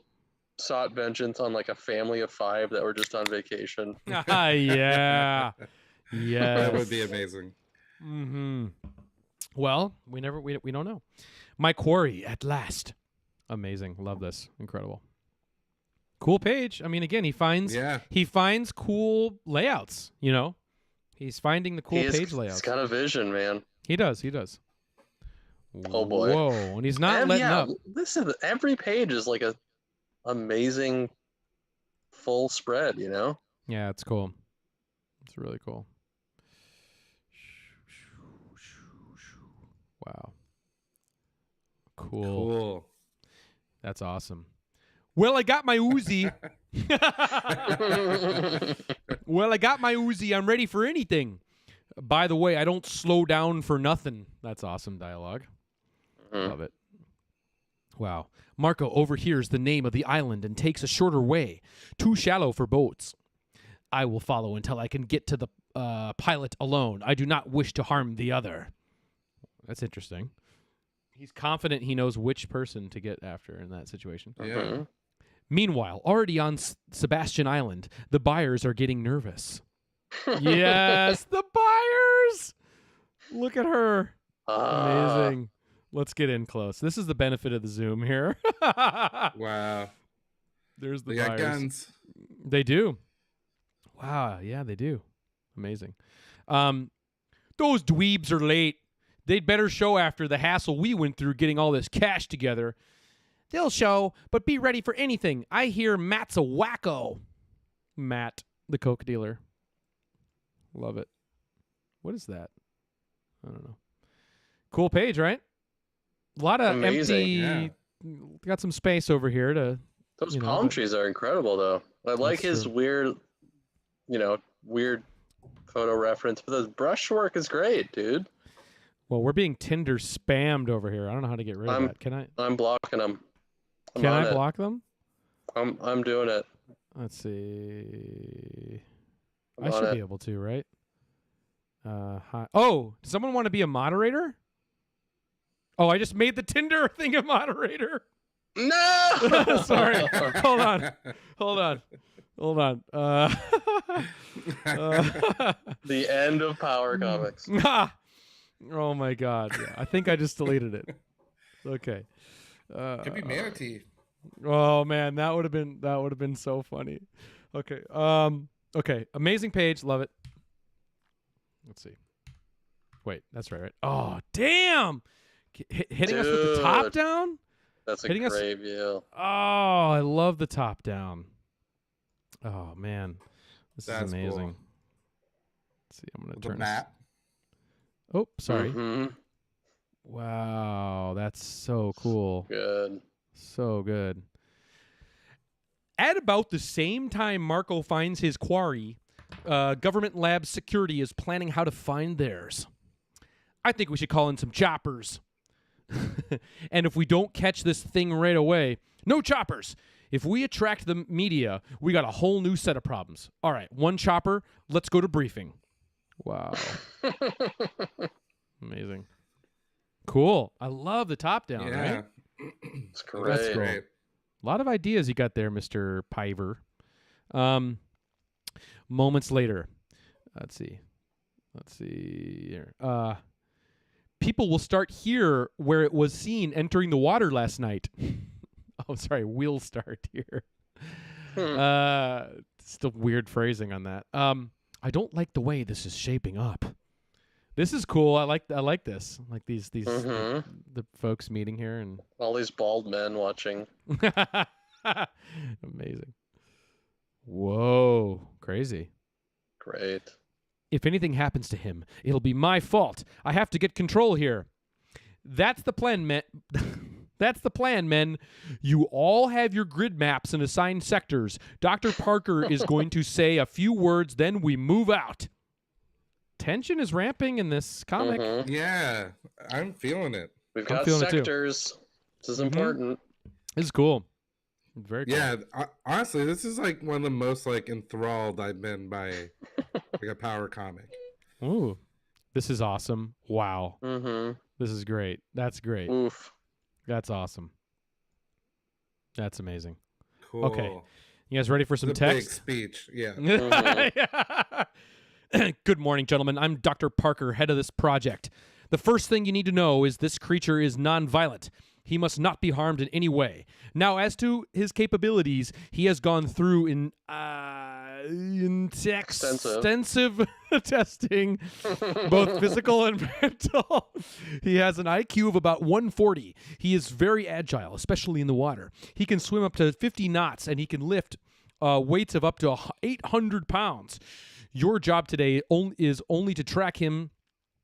sought vengeance on like a family of 5 that were just on vacation? Yeah. Yeah. That would be amazing. Mm-hmm. Well, we don't know. My quarry at last. Amazing. Love this. Incredible. Cool page. I mean, again, he finds cool layouts, He's finding the cool page layouts. He's got a vision, man. He does. Oh boy. Whoa, and he's not letting up. Listen, every page is like a amazing full spread, Yeah, it's cool. It's really cool. Wow. Cool. Cool. That's awesome. Well, I got my Uzi. Well, I got my Uzi. I'm ready for anything. By the way, I don't slow down for nothing. That's awesome dialogue. Love it. Wow. Marco overhears the name of the island and takes a shorter way. Too shallow for boats. I will follow until I can get to the pilot alone. I do not wish to harm the other. That's interesting. He's confident he knows which person to get after in that situation. Yeah. Meanwhile, already on Sebastian Island, the buyers are getting nervous. Yes, the buyers! Look at her. Amazing. Let's get in close. This is the benefit of the Zoom here. Wow. There's the They got buyers. guns. They do. Wow, yeah, they do. Amazing. Those dweebs are late. They'd better show after the hassle we went through getting all this cash together. They'll show, but be ready for anything. I hear Matt's a wacko. Matt, the coke dealer. Love it. What is that? I don't know. Cool page, right? A lot of Amazing. empty. Yeah. Got some space over here to. Those palm trees are incredible, though. I like his weird, weird photo reference, but the brushwork is great, dude. Well, we're being Tinder spammed over here. I don't know how to get rid of that. Can I? I'm blocking them. Can I block them? I'm doing it. Let's see. I should be able to, right? Hi. Oh, does someone want to be a moderator? Oh, I just made the Tinder thing a moderator. No! Sorry. Hold on. The end of Power Comics. Oh my God! Yeah, I think I just deleted it. Okay. Could be Manatee. Oh man, that would have been so funny. Okay. Okay. Amazing page. Love it. Let's see. Wait, that's right. Oh damn! Hitting us with the top down. That's a great view. Oh, I love the top down. Oh man, this is amazing. Cool. Let's see. I'm gonna turn the map. Oh, sorry. Mm-hmm. Wow, that's so cool. Good. So good. At about the same time Marco finds his quarry, Government Lab Security is planning how to find theirs. I think we should call in some choppers. And if we don't catch this thing right away, no choppers. If we attract the media, we got a whole new set of problems. All right, one chopper, let's go to briefing. Wow. Amazing. Cool. I love the top down, right? It's great. That's cool. A lot of ideas you got there, Mr. Piver. Moments later. Let's see here. People will start here where it was seen entering the water last night. Oh, sorry. We'll start here. Still weird phrasing on that. I don't like the way this is shaping up. This is cool. I like this. I like these the folks meeting here and all these bald men watching. Amazing. Whoa, crazy. Great. If anything happens to him, it'll be my fault. I have to get control here. That's the plan, men. That's the plan, men. You all have your grid maps and assigned sectors. Dr. Parker is going to say a few words, then we move out. Tension is ramping in this comic. Yeah, I'm feeling it. We've got sectors. This is important. This is cool. Very cool. Yeah, honestly, this is like one of the most enthralled I've been by a power comic. Ooh, this is awesome. Wow. This is great. That's great. Oof. That's awesome. That's amazing. Cool. Okay. You guys ready for some text? Big speech. Yeah. Good morning, gentlemen. I'm Dr. Parker, head of this project. The first thing you need to know is this creature is non-violent. He must not be harmed in any way. Now, as to his capabilities, he has gone through extensive testing, both physical and mental. He has an IQ of about 140. He is very agile, especially in the water. He can swim up to 50 knots, and he can lift weights of up to 800 pounds. Your job today is only to track him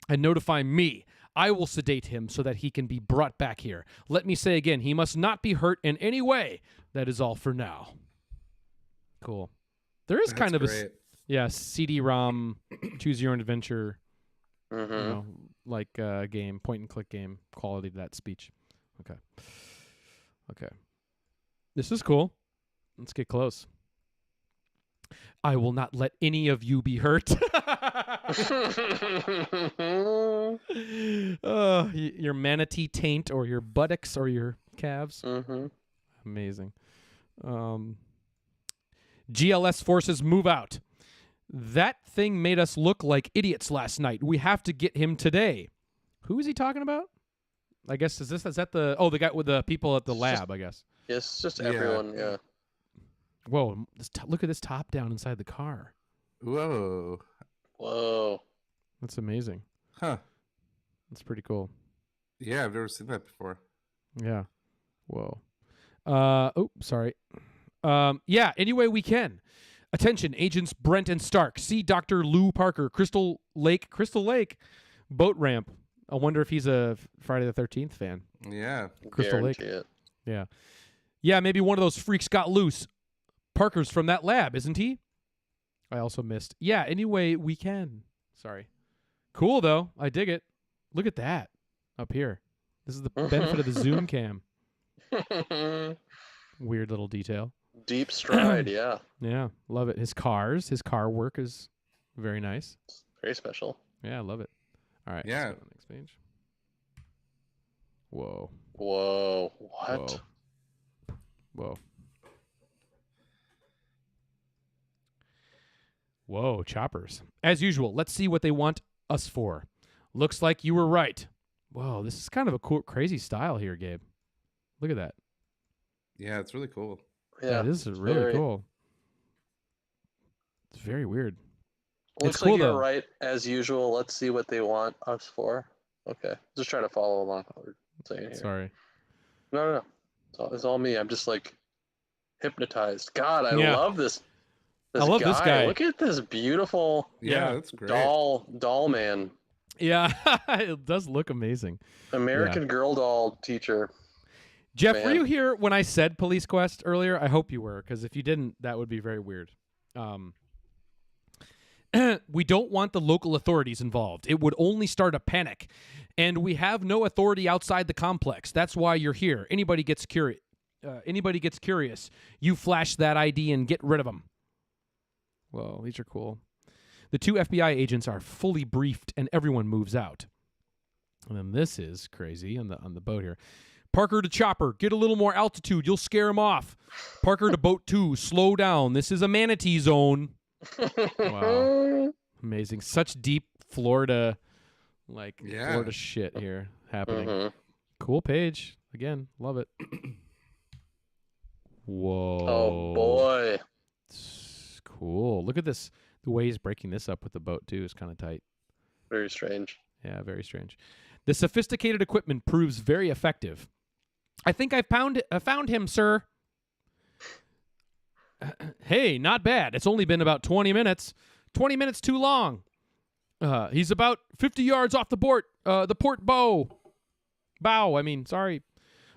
and notify me. I will sedate him so that he can be brought back here. Let me say again, he must not be hurt in any way. That is all for now. Cool. There is That's kind of great. CD-ROM, choose your own adventure, Mm-hmm. like game, point and click game quality to that speech. Okay. This is cool. Let's get close. I will not let any of you be hurt. Your manatee taint or your buttocks or your calves. Mm-hmm. Amazing. GLS forces move out. That thing made us look like idiots last night. We have to get him today. Who is he talking about? I guess is that the guy with the people at the lab, I guess. Yes, just everyone, yeah. Whoa, look at this top down inside the car. Whoa. That's amazing. Huh. That's pretty cool. Yeah, I've never seen that before. Yeah. Whoa. Sorry. Yeah, any way we can. Attention, Agents Brent and Stark. See Dr. Lou Parker, Crystal Lake, boat ramp. I wonder if he's a Friday the 13th fan. Yeah. Crystal Lake. Guarantee it. Yeah. Yeah, maybe one of those freaks got loose. Parker's from that lab, isn't he? I also missed. Yeah, any way we can. Sorry. Cool, though. I dig it. Look at that up here. This is the benefit of the zoom cam. Weird little detail. Deep stride, yeah. Yeah, love it. His car work is very nice. Very special. Yeah, I love it. All right. Yeah. Let's go to the next page. Whoa. What? Whoa, choppers. As usual, let's see what they want us for. Looks like you were right. Whoa, this is kind of a cool, crazy style here, Gabe. Look at that. Yeah, it's really cool. Yeah, this is really cool. It's very weird. Looks it's cool, like you're though. right, as usual. Let's see what they want us for. Okay. Just trying to follow along what we're saying here. Sorry. No. It's all me. I'm just like hypnotized. God, I Yeah. love this. I love this guy. Look at this beautiful Yeah, that's great. doll man. Yeah, it does look amazing. American Girl doll teacher. Jeff, Man. were you here when I said Police Quest earlier? I hope you were, because if you didn't, that would be very weird. We don't want the local authorities involved. It would only start a panic. And we have no authority outside the complex. That's why you're here. Anybody gets curious, you flash that ID and get rid of them. Well, these are cool. The 2 FBI agents are fully briefed, and everyone moves out. And then this is crazy on the boat here. Parker to Chopper, get a little more altitude. You'll scare him off. Parker to Boat 2, slow down. This is a manatee zone. Wow. Amazing. Such deep Florida, Florida shit here happening. Mm-hmm. Cool page. Again, love it. Whoa. Oh, boy. It's cool. Look at this. The way he's breaking this up with the boat, too, is kind of tight. Very strange. Yeah, very strange. The sophisticated equipment proves very effective. I think I've found him, sir. Hey, not bad. It's only been about 20 minutes. 20 minutes too long. He's about 50 yards off the port bow. Sorry.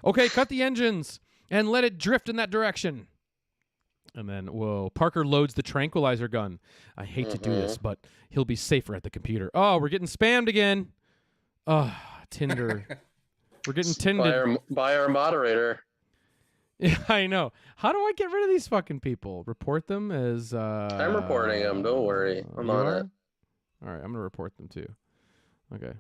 Okay, cut the engines and let it drift in that direction. And then, whoa, Parker loads the tranquilizer gun. I hate to do this, but he'll be safer at the computer. Oh, we're getting spammed again. Oh, Tinder. We're getting Tinder. By our moderator. Yeah, I know. How do I get rid of these fucking people? Report them as... I'm reporting them. Don't worry. I'm on it. All right, I'm going to report them too. Okay.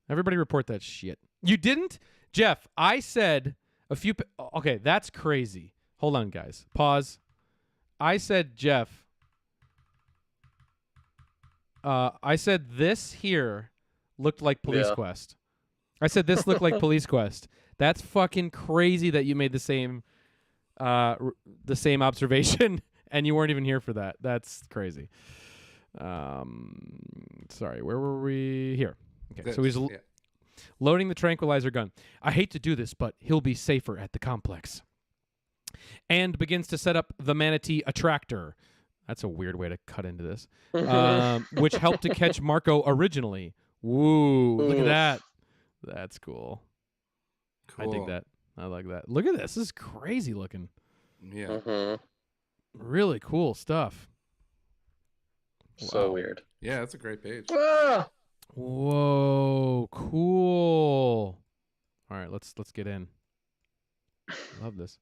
Everybody report that shit. You didn't? Jeff, I said a few... Okay, that's crazy. Hold on, guys. Pause. I said, Jeff... I said this here looked like Police Quest. I said this looked like Police Quest. That's fucking crazy that you made the same observation and you weren't even here for that. That's crazy. Sorry, where were we? Here. Okay, so he's loading the tranquilizer gun. I hate to do this, but he'll be safer at the complex. And begins to set up the manatee attractor. That's a weird way to cut into this. Which helped to catch Marco originally. Woo, look at that. That's cool. I dig that. I like that. Look at this. This is crazy looking. Yeah. Mm-hmm. Really cool stuff. So Wow. weird. Yeah, that's a great page. Ah! Whoa, cool. All right, let's get in. Love this.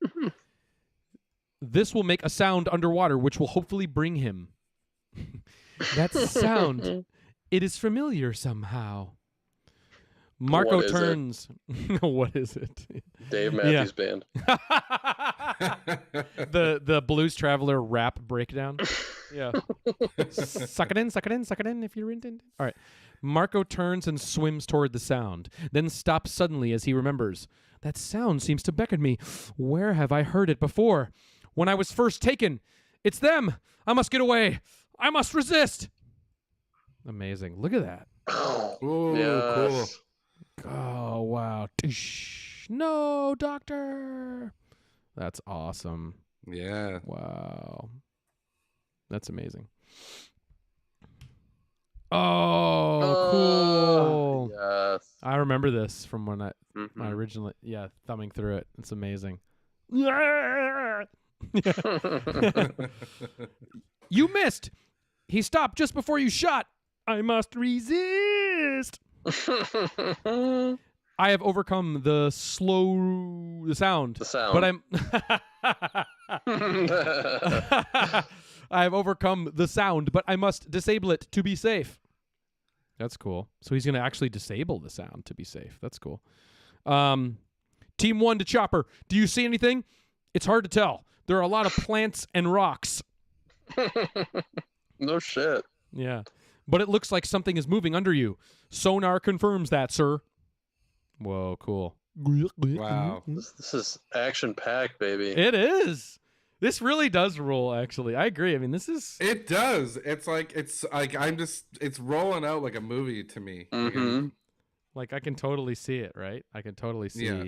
This will make a sound underwater, which will hopefully bring him. That sound. It is familiar somehow. Marco What is turns. What is it? Dave Matthews Band. the Blues Traveler rap breakdown. Yeah. Suck it in, suck it in, suck it in if you're in. All right. Marco turns and swims toward the sound, then stops suddenly as he remembers. That sound seems to beckon me. Where have I heard it before? When I was first taken. It's them. I must get away. I must resist. Amazing. Look at that. Ooh, Yes. cool. Oh, wow. No, doctor. That's awesome. Yeah. Wow. That's amazing. Oh, cool. Yes. I remember this from when I Mhm. originally, thumbing through it. It's amazing. You missed. He stopped just before you shot. I must resist. I have overcome the sound. The sound. But I'm I have overcome the sound, but I must disable it to be safe. That's cool. So he's going to actually disable the sound to be safe. That's cool. Team 1 to Chopper. Do you see anything? It's hard to tell. There are a lot of plants and rocks. No shit. Yeah. But it looks like something is moving under you. Sonar confirms that, sir. Whoa, cool. Wow. This is action-packed, baby. It is. This really does roll, actually. I agree. I mean, this is... It does. It's like it's rolling out like a movie to me. Mhm. Like, I can totally see it, right? I can totally see... Yeah.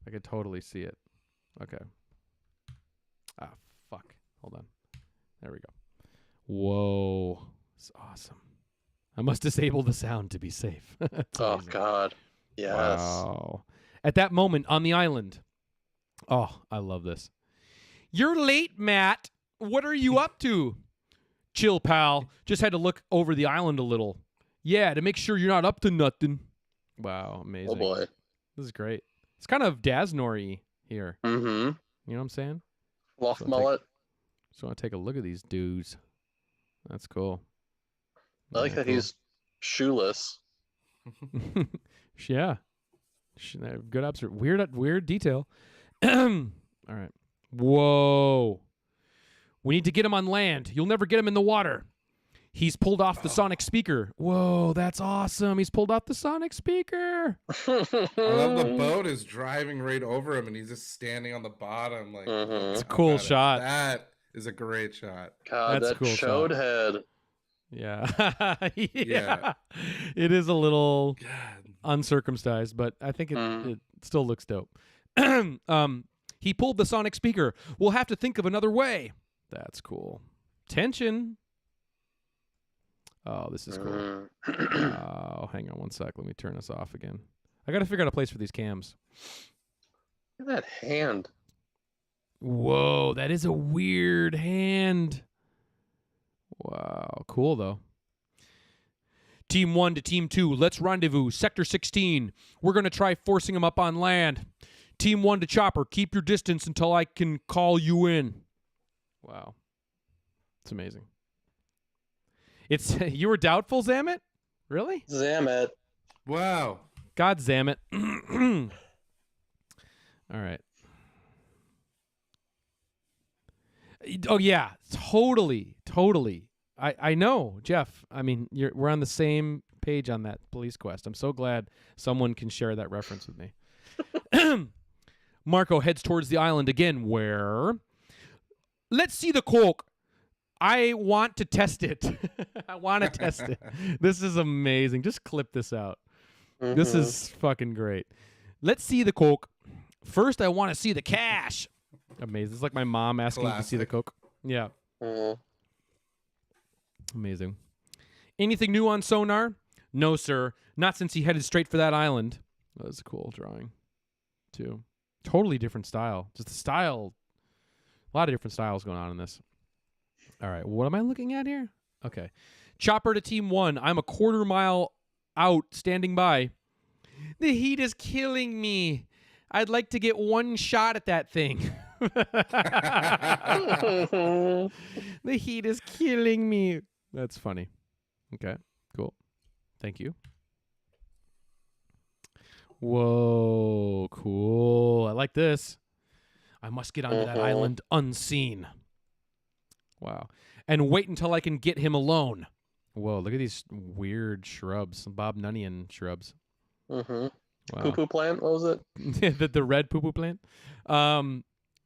I can totally see it. Okay. Ah, fuck. Hold on. There we go. Whoa. It's awesome. I must disable the sound to be safe. That's Oh amazing. God. Yes. Wow. At that moment on the island. Oh, I love this. You're late, Matt. What are you up to? Chill, pal. Just had to look over the island a little. Yeah, to make sure you're not up to nothing. Wow, amazing. Oh boy. This is great. It's kind of Dasnor-y here. Mm-hmm. You know what I'm saying? Fluff So mullet. Just want to take a look at these dudes. That's cool. I like Yeah, that cool. he's shoeless. Yeah. Good observation. Weird detail. All right. Whoa. We need to get him on land. You'll never get him in the water. He's pulled off the sonic speaker. Whoa, that's awesome. He's pulled off the sonic speaker. I love the boat is driving right over him and he's just standing on the bottom. Like, Mhm. It's a cool God, shot. That is a great shot. God, That's a that cool chode shot. head. Yeah. Yeah. It is a little God. uncircumcised, but I think it Mm. it still looks dope. He pulled the sonic speaker. We'll have to think of another way. That's cool. Tension. Oh, this is cool. Mm. Oh, hang on one sec. Let me turn this off again. I got to figure out a place for these cams. Look at that hand. Whoa, that is a weird hand. Wow, cool though. Team 1 to Team 2, let's rendezvous. Sector 16. We're going to try forcing him up on land. Team 1 to Chopper, keep your distance until I can call you in. Wow. It's amazing. It's you were doubtful, Zamet? Really? Zamet. Wow. God Zamet. All right. Oh yeah, totally. I know, Jeff. I mean, we're on the same page on that police quest. I'm so glad someone can share that reference with me. Marco heads towards the island again, where let's see the coke. I want to test it. I want to test it. This is amazing. Just clip this out. This Mhm. is fucking great. Let's see the coke. First, I want to see the cash. Amazing. It's like my mom asking to see the Classic. coke. Yeah. Mhm. Amazing. Anything new on sonar? No, sir. Not since he headed straight for that island. That was a cool drawing, too. Totally different style. Just the style. A lot of different styles going on in this. All right, what am I looking at here? Okay. Chopper to Team 1. I'm a quarter mile out, standing by. The heat is killing me. I'd like to get one shot at that thing. The heat is killing me. That's funny. Okay, cool. Thank you. Whoa, cool. I like this. I must get onto that island unseen. Wow. And wait until I can get him alone. Whoa, look at these weird shrubs. Some Bob Nunnian shrubs. Wow. Poo-poo plant? What was it? the red poo-poo plant?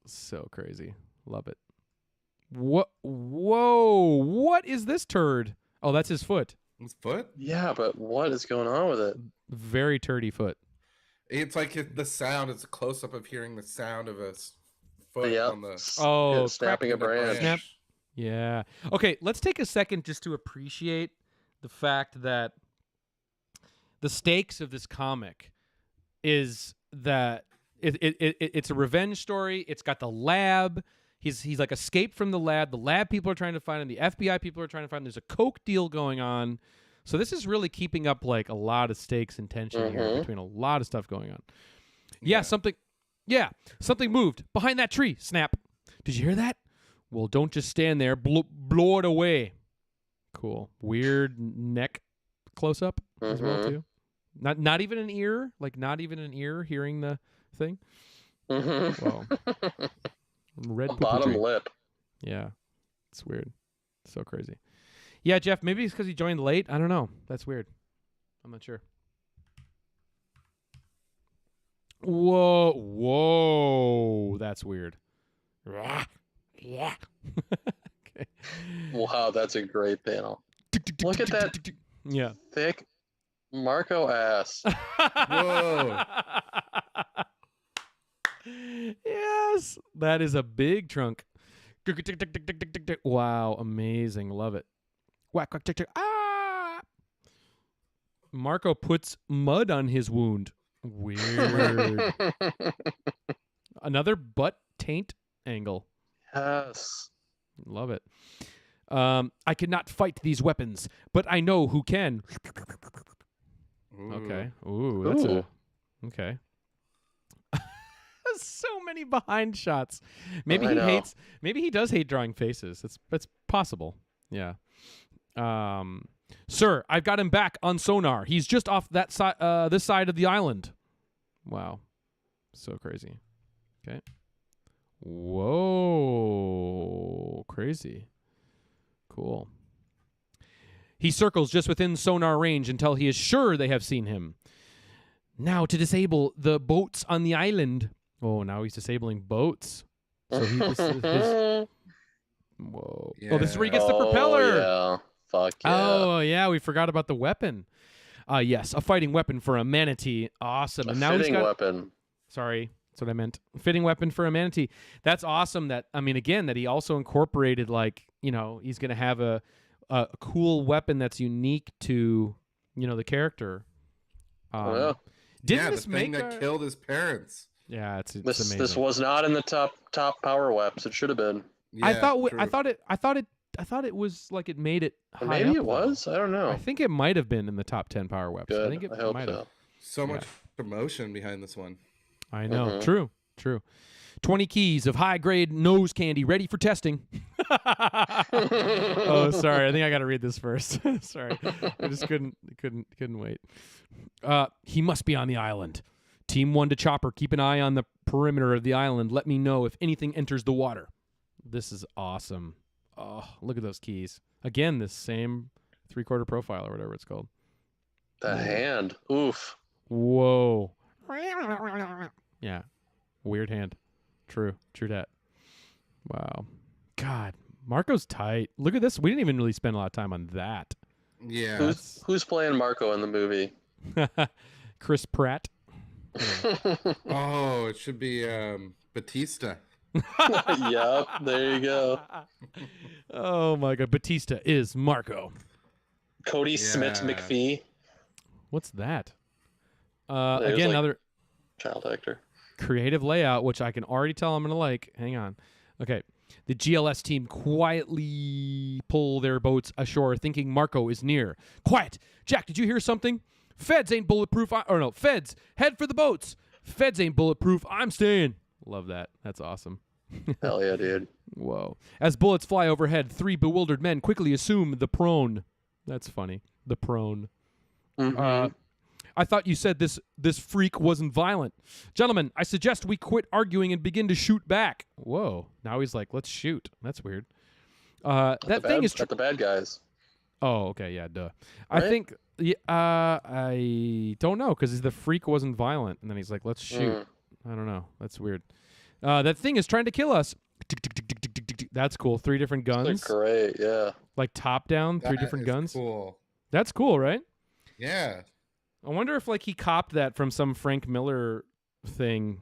So crazy. Love it. What? Whoa, what is this turd? Oh, that's his foot. His foot? Yeah, but what is going on with it? Very turdy foot. It's like the sound. It's a close-up of hearing the sound of a foot on the... snapping a branch. Snap. Yeah. Okay, let's take a second just to appreciate the fact that the stakes of this comic is that it's a revenge story. It's got the lab. He's like escaped from the lab. The lab people are trying to find him. The FBI people are trying to find him. There's a coke deal going on. So this is really keeping up like a lot of stakes and tension here between a lot of stuff going on. Something moved behind that tree. Snap. Did you hear that? Well, don't just stand there. Blow it away. Cool. Weird neck close up as well too. Not even an ear. Like not even an ear hearing the thing. Whoa. Red bottom lip. Yeah. It's weird. So crazy. Yeah, Jeff, maybe it's because he joined late. I don't know. That's weird. I'm not sure. Whoa. That's weird. Yeah. Okay. Wow, that's a great panel. Look at that thick Marco ass. Whoa. Yes. That is a big trunk. Wow, amazing. Love it. Whack, whack, tick, tick. Ah! Marco puts mud on his wound. Weird. Another butt taint angle. Yes. Love it. I cannot fight these weapons, but I know who can. Okay. Ooh, that's okay. So many behind shots. Maybe he does hate drawing faces. That's possible. Yeah. Sir, I've got him back on sonar. He's just off that side, this side of the island. Wow. So crazy. Okay. Whoa. Crazy. Cool. He circles just within sonar range until he is sure they have seen him. Now to disable the boats on the island. Oh, now he's disabling boats. So this is his... Whoa. Yeah. Oh, this is where he gets the propeller. Yeah. Fuck yeah. Oh, yeah. We forgot about the weapon. Yes, a fighting weapon for a manatee. Awesome. And now he's got... weapon. Sorry. That's what I meant. Fitting weapon for a manatee. That's awesome that, I mean, again, that he also incorporated, like, you know, he's going to have a cool weapon that's unique to, you know, the character. The thing that killed his parents. Yeah, it's amazing. This was not in the top power weapons. It should have been. Yeah, I thought it was like it made it high maybe up, it was. I don't know. I think it might have been in the top 10 power weapons. Good. I think it hope might have. So much emotion behind this one. I know. True. 20 keys of high-grade nose candy ready for testing. Oh, sorry. I think I got to read this first. Sorry. I just couldn't wait. He must be on the island. Team 1 to Chopper. Keep an eye on the perimeter of the island. Let me know if anything enters the water. This is awesome. Oh, look at those keys. Again, this same 3/4 profile or whatever it's called. The hand. Oof. Whoa. Yeah. Weird hand. True that. Wow. God. Marco's tight. Look at this. We didn't even really spend a lot of time on that. Yeah. Who's playing Marco in the movie? Chris Pratt. Oh, it should be Batista. Yep, there you go. Oh my God. Batista is Marco. Cody Smith McPhee. What's that? Again, like another child actor. Creative layout, which I can already tell I'm going to like. Hang on. Okay. The GLS team quietly pull their boats ashore, thinking Marco is near. Quiet! Jack, did you hear something? Feds ain't bulletproof. Feds, head for the boats. Feds ain't bulletproof. I'm staying. Love that. That's awesome. Hell yeah, dude. Whoa. As bullets fly overhead, 3 bewildered men quickly assume the prone. That's funny. The prone. Mm-hmm. I thought you said this freak wasn't violent. Gentlemen, I suggest we quit arguing and begin to shoot back. Whoa. Now he's like, let's shoot. That's weird. That thing is... at the bad guys. Oh, okay. Yeah, duh. Right? I think... I don't know, because the freak wasn't violent. And then he's like, let's shoot. I don't know. That's weird. That thing is trying to kill us. That's cool. 3 different guns. That's great, yeah. Like top down, 3 different guns. Cool. That's cool, right? Yeah. I wonder if like he copped that from some Frank Miller thing.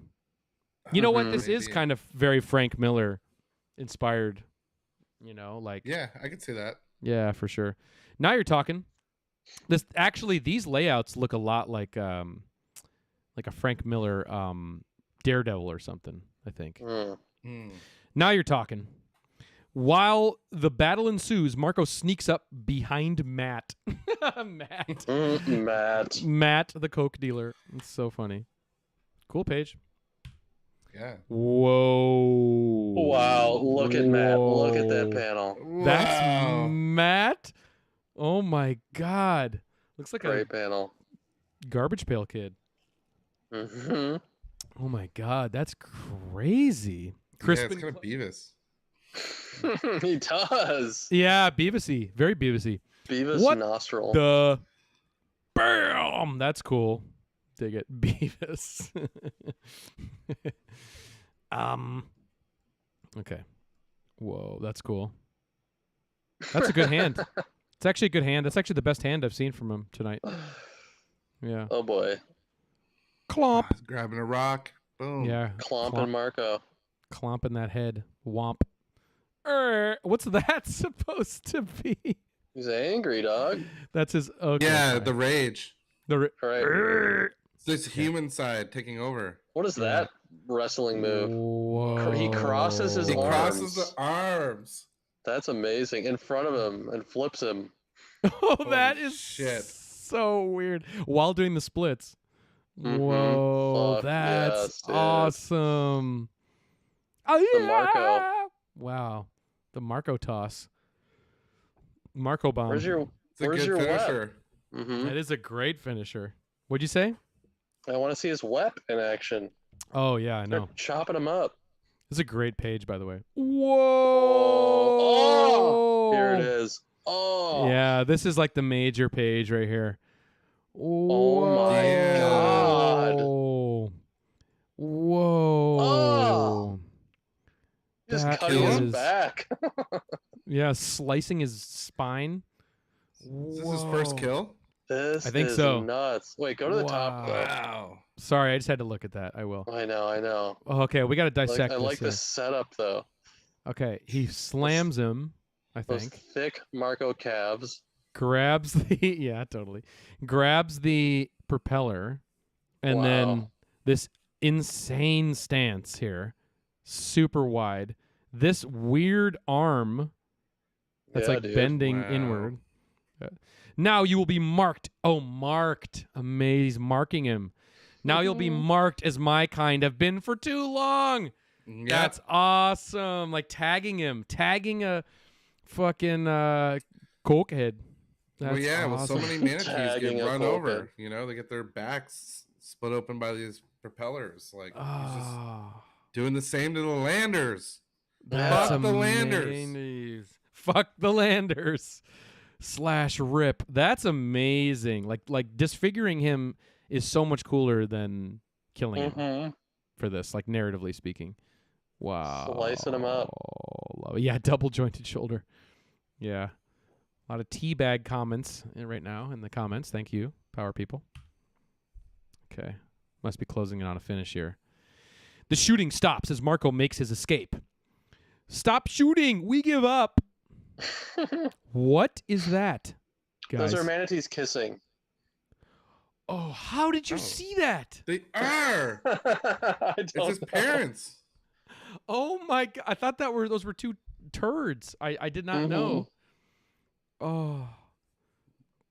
You know what? This is kind of very Frank Miller inspired. You know, like yeah, I could see that. Yeah, for sure. Now you're talking. These layouts look a lot like a Frank Miller Daredevil or something, I think. Now you're talking. While the battle ensues, Marco sneaks up behind Matt. Matt, the coke dealer. It's so funny. Cool page. Yeah. Whoa. Wow, look at Matt. Look at that panel. That's Matt? Oh my God. Looks like great panel. Garbage pail kid. Mm-hmm. Oh my God, that's crazy. Crispin, yeah, it's kind of Beavis. He does. Yeah, Beavisy. Very Beavisy. Beavis nostril. The bam. That's cool. Dig it, Beavis. Okay. Whoa, that's cool. That's a good hand. It's actually a good hand. That's actually the best hand I've seen from him tonight. Yeah. Oh boy. Clomp. He's grabbing a rock. Boom. Yeah. Clomping Marco. Clomping that head. Womp. What's that supposed to be? He's angry, dog. That's his. Okay, yeah, the rage. Right. This human side taking over. What is that wrestling move? Whoa. He crosses his arms. He crosses the arms. That's amazing. In front of him and flips him. Oh, that Holy is shit. So weird. While doing the splits. Mm-hmm. Whoa, Fuck that's yes, awesome. Oh, yeah. The Marco. Wow. The Marco toss. Marco bomb. Where's your finisher? Mm-hmm. That is a great finisher. What'd you say? I want to see his wep in action. Oh, yeah, I know. They're chopping him up. This is a great page, by the way. Whoa! Oh, here it is. Oh. Yeah, this is like the major page right here. Oh my God. Whoa. Oh. Just cutting his back. Yeah, slicing his spine. Is this his first kill? This I think is so. Nuts. Wait, go to the top though. Wow. Sorry, I just had to look at that. I will. I know. Okay, we got to dissect I like this. the setup though. Okay, he slams him, I Those think. thick Marco calves. Grabs the yeah, totally. Grabs the propeller, and then this insane stance here, super wide. This weird arm that's bending inward. Now you will be marked. Oh, marked. Amazing. He's marking him. Now you'll be marked as my kind have been for too long. Yep. That's awesome. Like tagging a fucking cokehead. That's awesome. Well, so many manatees get run over. You know, they get their backs split open by these propellers. Like, he's just doing the same to the landers. Fuck the landers. Fuck the landers. /rip. That's amazing. Like disfiguring him is so much cooler than killing him for this, like narratively speaking. Wow. Slicing him up. Yeah, double jointed shoulder. Yeah. A lot of teabag comments right now in the comments. Thank you, power people. Okay. Must be closing in on a finish here. The shooting stops as Marco makes his escape. Stop shooting. We give up. What is that, guys? Those are manatees kissing. Oh, how did you see that? They are. It's his parents. Oh my god! I thought those were two turds. I did not know. Oh,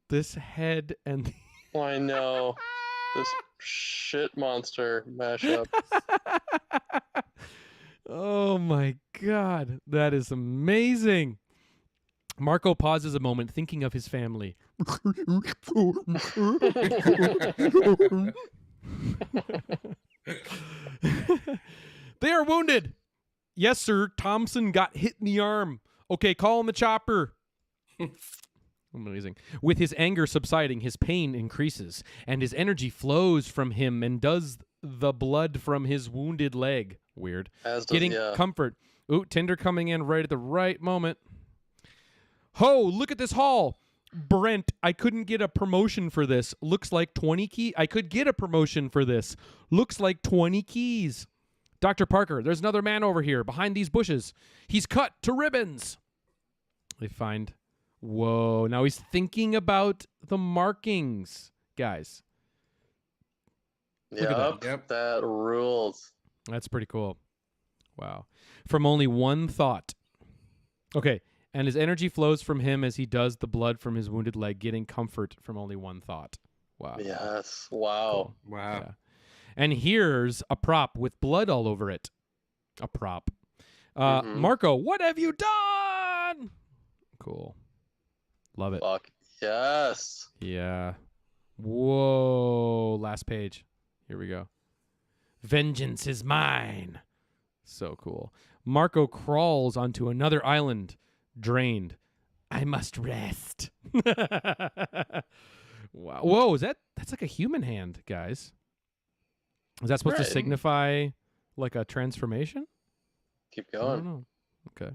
this head and. I know this shit monster mashup. Oh my god, that is amazing. Marco pauses a moment, thinking of his family. They are wounded. Yes, sir. Thompson got hit in the arm. Okay, call him the chopper. Amazing. With his anger subsiding, his pain increases, and his energy flows from him and does the blood from his wounded leg. Weird. Getting comfort. Ooh, Tinder coming in right at the right moment. Ho, look at this haul. Brent, I couldn't get a promotion for this. Looks like 20 keys. I could get a promotion for this. Looks like 20 keys. Dr. Parker, there's another man over here behind these bushes. He's cut to ribbons. They find... Whoa, now he's thinking about the markings, guys. Yep, that rules. That's pretty cool. Wow. From only one thought. Okay, and his energy flows from him as he does the blood from his wounded leg, getting comfort from only one thought. Wow. Yes, wow. Cool. Wow. Yeah. And here's a prop with blood all over it. A prop. Marco, what have you done? Cool. Love it. Fuck yes. Yeah. Whoa. Last page. Here we go. Vengeance is mine. So cool. Marco crawls onto another island, drained. I must rest. Wow. Whoa, that's like a human hand, guys. Is that supposed to signify like a transformation? Keep going. I don't know. Okay.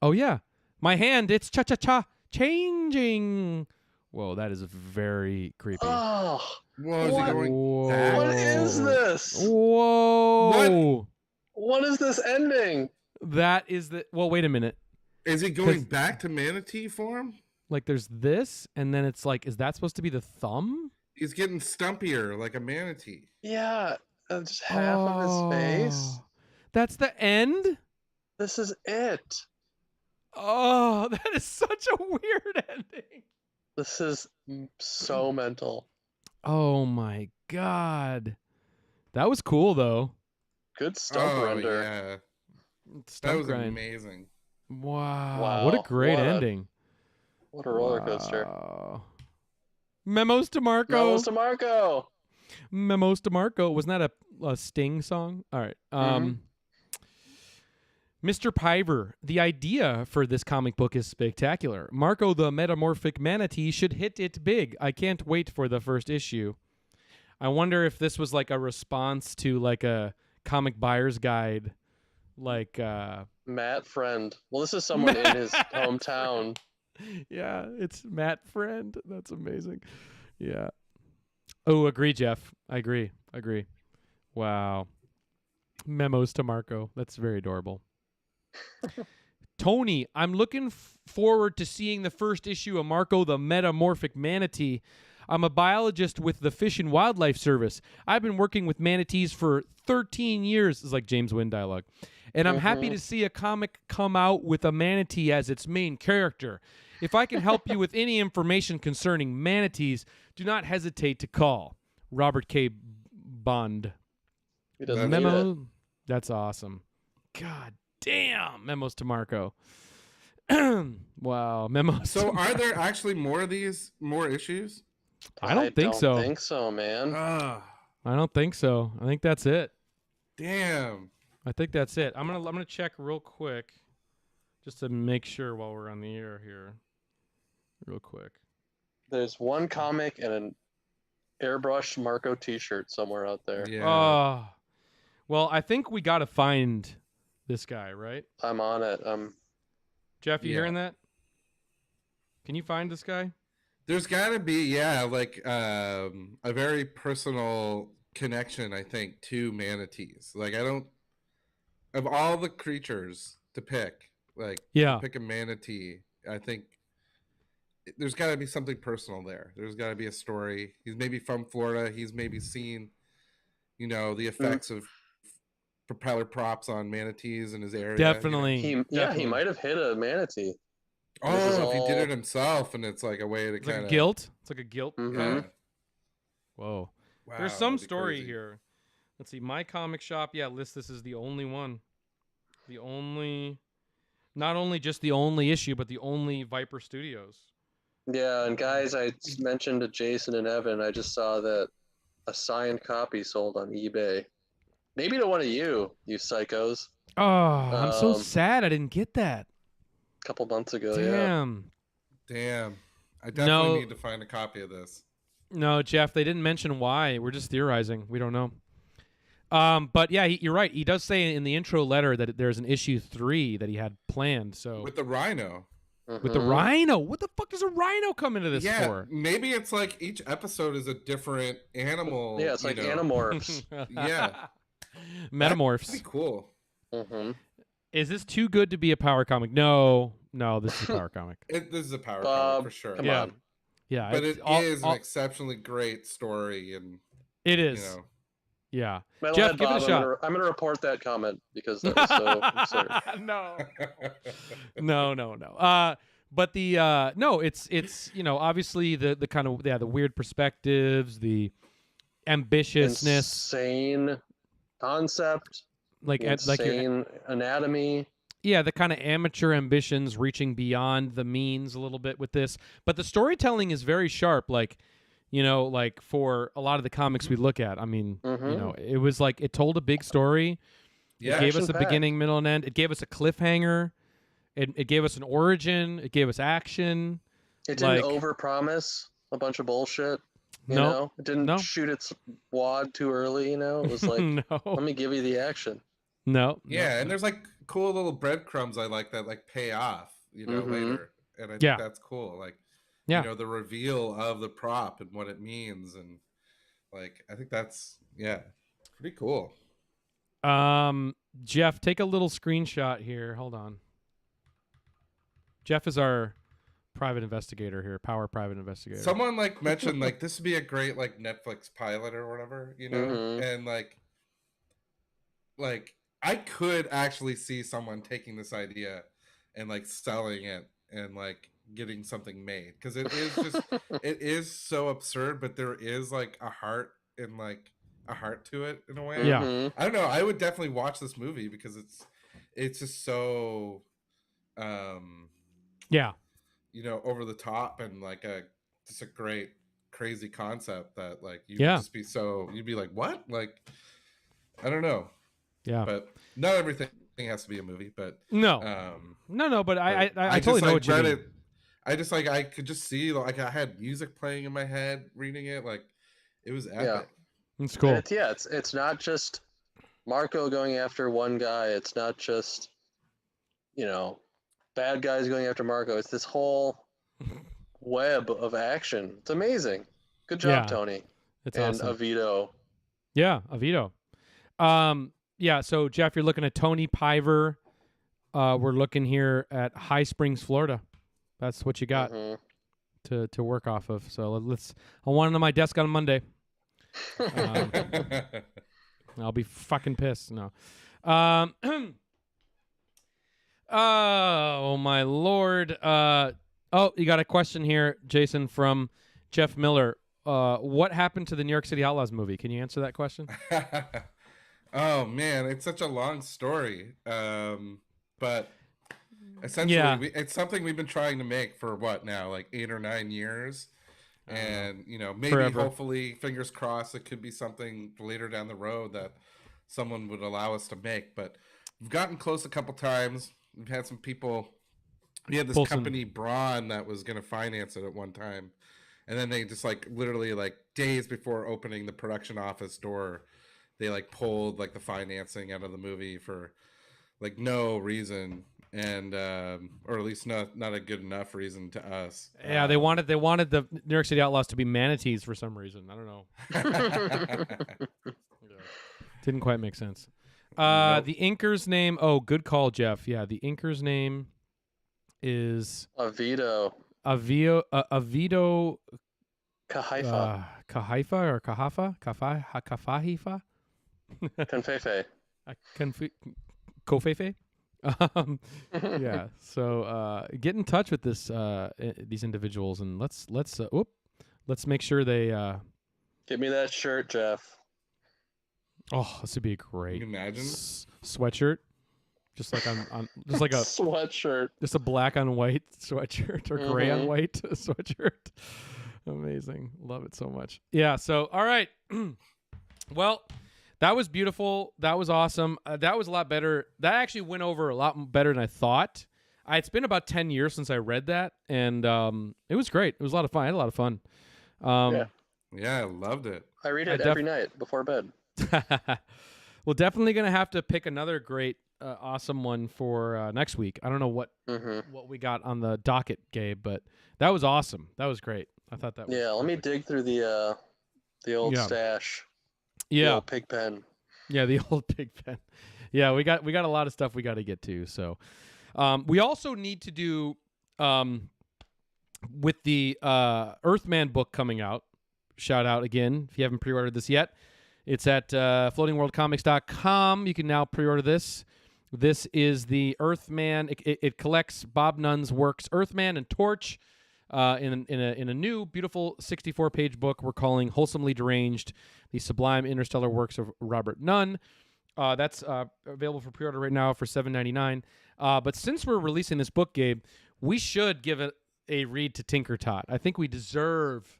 Oh yeah. My hand, it's cha-cha-cha changing. Whoa, that is very creepy. Oh, Whoa, is he going back? What is this? Whoa. What is this ending? That is the... Well, wait a minute. Is he going back to manatee form? Like there's this, and then it's like, is that supposed to be the thumb? He's getting stumpier like a manatee. Yeah, just half of his face. That's the end? This is it. Oh, that is such a weird ending. This is so mental. Oh my god. That was cool though. Good stump render. Yeah. Stump That was grind. amazing. Wow. What a great ending. What a roller coaster. Memos to Marco. Memos to Marco. Memos to Marco. Wasn't that a Sting song? All right. Mr. Piver, the idea for this comic book is spectacular. Marco the Metamorphic Manatee should hit it big. I can't wait for the first issue. I wonder if this was like a response to like a comic buyer's guide. Like Matt Friend. Well, this is someone in his hometown. Yeah, it's Matt Friend. That's amazing. Yeah. Oh, agree, Jeff. I agree. Wow. Memos to Marco. That's very adorable. Tony, I'm looking forward to seeing the first issue of Marco the Metamorphic Manatee. I'm a biologist with the Fish and Wildlife Service. I've been working with manatees for 13 years. It's like James Wynn dialogue. And I'm happy to see a comic come out with a manatee as its main character. If I can help you with any information concerning manatees, do not hesitate to call. Robert K. Bond. He doesn't Memo. That's awesome. God damn. Memos to Marco. Wow. Memos. So are there actually more issues? I don't think so. I don't think so, man. I don't think so. I think that's it. Damn. I think that's it. I'm gonna check real quick, just to make sure while we're on the air here. Real quick. There's one comic and an airbrush Marco T-shirt somewhere out there. Yeah. Well, I think we gotta find this guy, right? I'm on it. Jeff, you hearing that? Can you find this guy? There's gotta be, like a very personal connection, I think, to manatees. Like of all the creatures to pick, pick a manatee, I think there's got to be something personal there. There's got to be a story. He's maybe from Florida. He's maybe seen, the effects of propeller props on manatees in his area. Definitely. He might have hit a manatee. Oh, if he did it himself, and it's like a way to It's kind like of a guilt. It's like a guilt. Mhm. Yeah. Whoa. Wow, There's some that'd be story crazy. here. Let's see. My comic shop. Yeah, lists this is the only one. The only, not only just the only issue, but the only Viper Studios. Yeah, and guys, I mentioned to Jason and Evan, I just saw that a signed copy sold on eBay. Maybe to one of you psychos. Oh, I'm so Um, sad I didn't get that. A couple months ago, Damn. Damn. I definitely No. need to find a copy of this. No, Jeff, they didn't mention why. We're just theorizing. We don't know. But yeah, you're right. He does say in the intro letter that there's an issue 3 that he had planned. So With the rhino. with the rhino, what the fuck does a rhino come into this Yeah, for? maybe it's like each episode is a different animal. Yeah, it's like Animorphs. Yeah. Metamorphs. That'd be cool. Mm-hmm. Is this too good to be a power comic? No, this is a power comic. This is a power Bob, comic for sure. come Yeah. on. Yeah, But it's it is an exceptionally great story, and it you is. know, Yeah. Metalhead Jeff, give it a Bob, shot. I'm gonna report that comment because that was so absurd. No. But the no, it's obviously the kind of the weird perspectives, the ambitiousness, Insane concept, insane anatomy. Yeah, the kind of amateur ambitions reaching beyond the means a little bit with this. But the storytelling is very sharp. Like for a lot of the comics we look at, I mean, it was like it told a big story. yeah, It gave us a Action-packed. beginning, middle, and end. It gave us a cliffhanger. It gave us an origin. It gave us action. It didn't Like- overpromise a bunch of bullshit. You No, know? It didn't no. shoot its wad too early, you know? It was like, let no, me give you the action. no. yeah, and there's like cool little breadcrumbs I like that like pay off, Mhm. later, and I think Yeah. that's cool. Like, Yeah. the reveal of the prop and what it means, and like I think that's pretty cool. Jeff, take a little screenshot here. Hold on. Jeff is our private investigator here, power private investigator. Someone like mentioned like this would be a great like Netflix pilot or whatever, Mhm. and like I could actually see someone taking this idea and like selling it and like getting something made, because it is just it is so absurd, but there is like a heart and like a heart to it in a way. Yeah. Mhm. I don't know. I would definitely watch this movie because it's just so yeah. over the top, and like just a great crazy concept that like you'd Yeah. just be you'd be like, what? Like, I don't know. Yeah. But not everything has to be a movie, but No. no, But I just, totally know like, what you read mean. it. I just like I could just see like I had music playing in my head reading it, like it was epic. Yeah. It's cool. And it's not just Marco going after one guy. It's not just, bad guys going after Marco. It's this whole web of action. It's amazing. Good job, Yeah. Tony. It's and awesome. Avito. Yeah, Avito. Yeah, so Jeff, you're looking at Tony Piver. We're looking here at High Springs, Florida. That's what you got Mhm. to work off of. So I want it on my desk on Monday. I'll be fucking pissed. No. Oh my lord. You got a question here, Jason, from Jeff Miller. What happened to the New York City Outlaws movie? Can you answer that question? Oh man, it's such a long story. But essentially, Yeah. it's something we've been trying to make for what now, like 8 or 9 years. And maybe Forever. hopefully, fingers crossed, it could be something later down the road that someone would allow us to make. But we've gotten close a couple times. We've had some people. We had this Pull some- company, Braun, that was going to finance it at one time, and then they just like literally like days before opening the production office door, they like pulled like the financing out of the movie for like no reason, and or at least not a good enough reason to us. Yeah, they wanted the New York City Outlaws to be manatees for some reason. I don't know. Didn't quite make sense. Nope. The inker's name. Oh, good call, Jeff. Yeah, the inker's name is Avito. Avito Kahaifa. Kahaifa or Kahafa? Kafahifa? Confefe. Kofefe. Yeah. So get in touch with these individuals, and let's make sure they. Give me that shirt, Jeff. Oh, this would be a great. Can you imagine sweatshirt, just like just like a sweatshirt, just a black on white sweatshirt or gray on white sweatshirt. Amazing, love it so much. Yeah. So all right, well, that was beautiful. That was awesome. That was a lot better. That actually went over a lot better than I thought. It's been about 10 years since I read that, and it was great. It was a lot of fun. I had a lot of fun. Yeah, I loved it. I read it every night before bed. Well, definitely gonna have to pick another great, awesome one for next week. I don't know what we got on the docket, Gabe, but that was awesome. That was great. I thought that was perfect. Let me dig through the old stash. Yeah, the old pig pen. Yeah, the old pig pen. Yeah, we got a lot of stuff we got to get to. So, we also need to do with the Earthman book coming out. Shout out again if you haven't pre-ordered this yet. It's at floatingworldcomics.com. You can now pre-order this. This is the Earthman. It collects Bob Nunn's works, Earthman and Torch, in a new, beautiful 64-page book we're calling Wholesomely Deranged, the sublime interstellar works of Robert Nunn. That's available for pre-order right now for $7.99. But since we're releasing this book, Gabe, we should give it a read to Tinker Tot. I think we deserve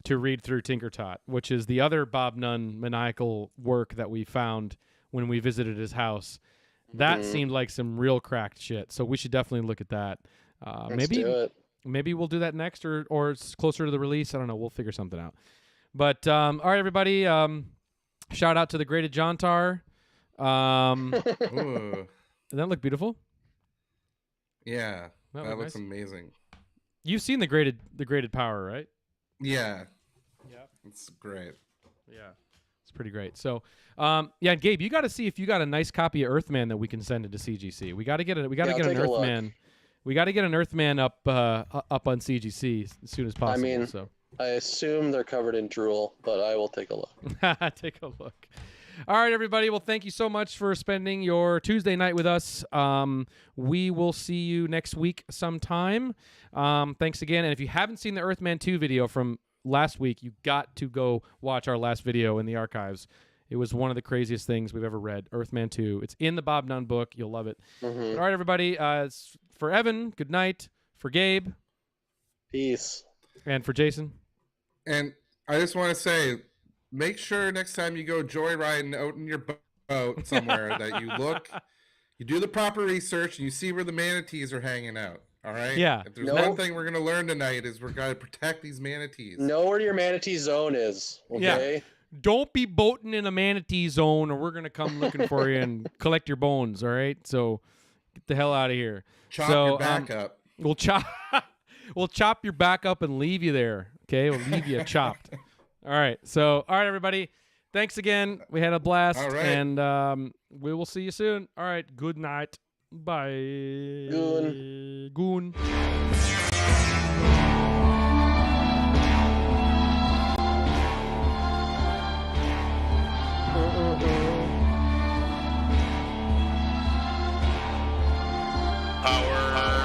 to read through Tinker Tot, which is the other Bob Nunn maniacal work that we found when we visited his house. That seemed like some real cracked shit. So we should definitely look at that. Let's do it. Maybe we'll do that next, or it's closer to the release. I don't know. We'll figure something out. But all right, everybody. Shout out to the graded Jontar. Doesn't that look beautiful? Yeah, that looks nice. Amazing. You've seen the graded Power, right? Yeah. Yeah. It's great. Yeah. It's pretty great. So, Gabe, you got to see if you got a nice copy of Earthman that we can send into CGC. We got to get an Earthman. We got to get an Earthman up on CGC as soon as possible. I mean, I assume they're covered in drool, but I will take a look. Take a look. All right, everybody. Well, thank you so much for spending your Tuesday night with us. We will see you next week sometime. Thanks again. And if you haven't seen the Earthman 2 video from last week, you got to go watch our last video in the archives. It was one of the craziest things we've ever read. Earthman 2. It's in the Bob Nunn book. You'll love it. All right, everybody. For Evan, good night. For Gabe, peace. And for Jason. And I just want to say, make sure next time you go joyriding out in your boat somewhere that you look, you do the proper research, and you see where the manatees are hanging out. All right? Yeah. If there's one thing we're going to learn tonight is we're going to protect these manatees. Know where your manatee zone is, okay? Yeah. Don't be boating in a manatee zone, or we're going to come looking for you and collect your bones, all right? So get the hell out of here. Chop your back up. We'll chop your back up and leave you there, okay? We'll leave you chopped. All right. So, all right, everybody. Thanks again. We had a blast. All right. And we will see you soon. All right. Good night. Bye. Goon. Power.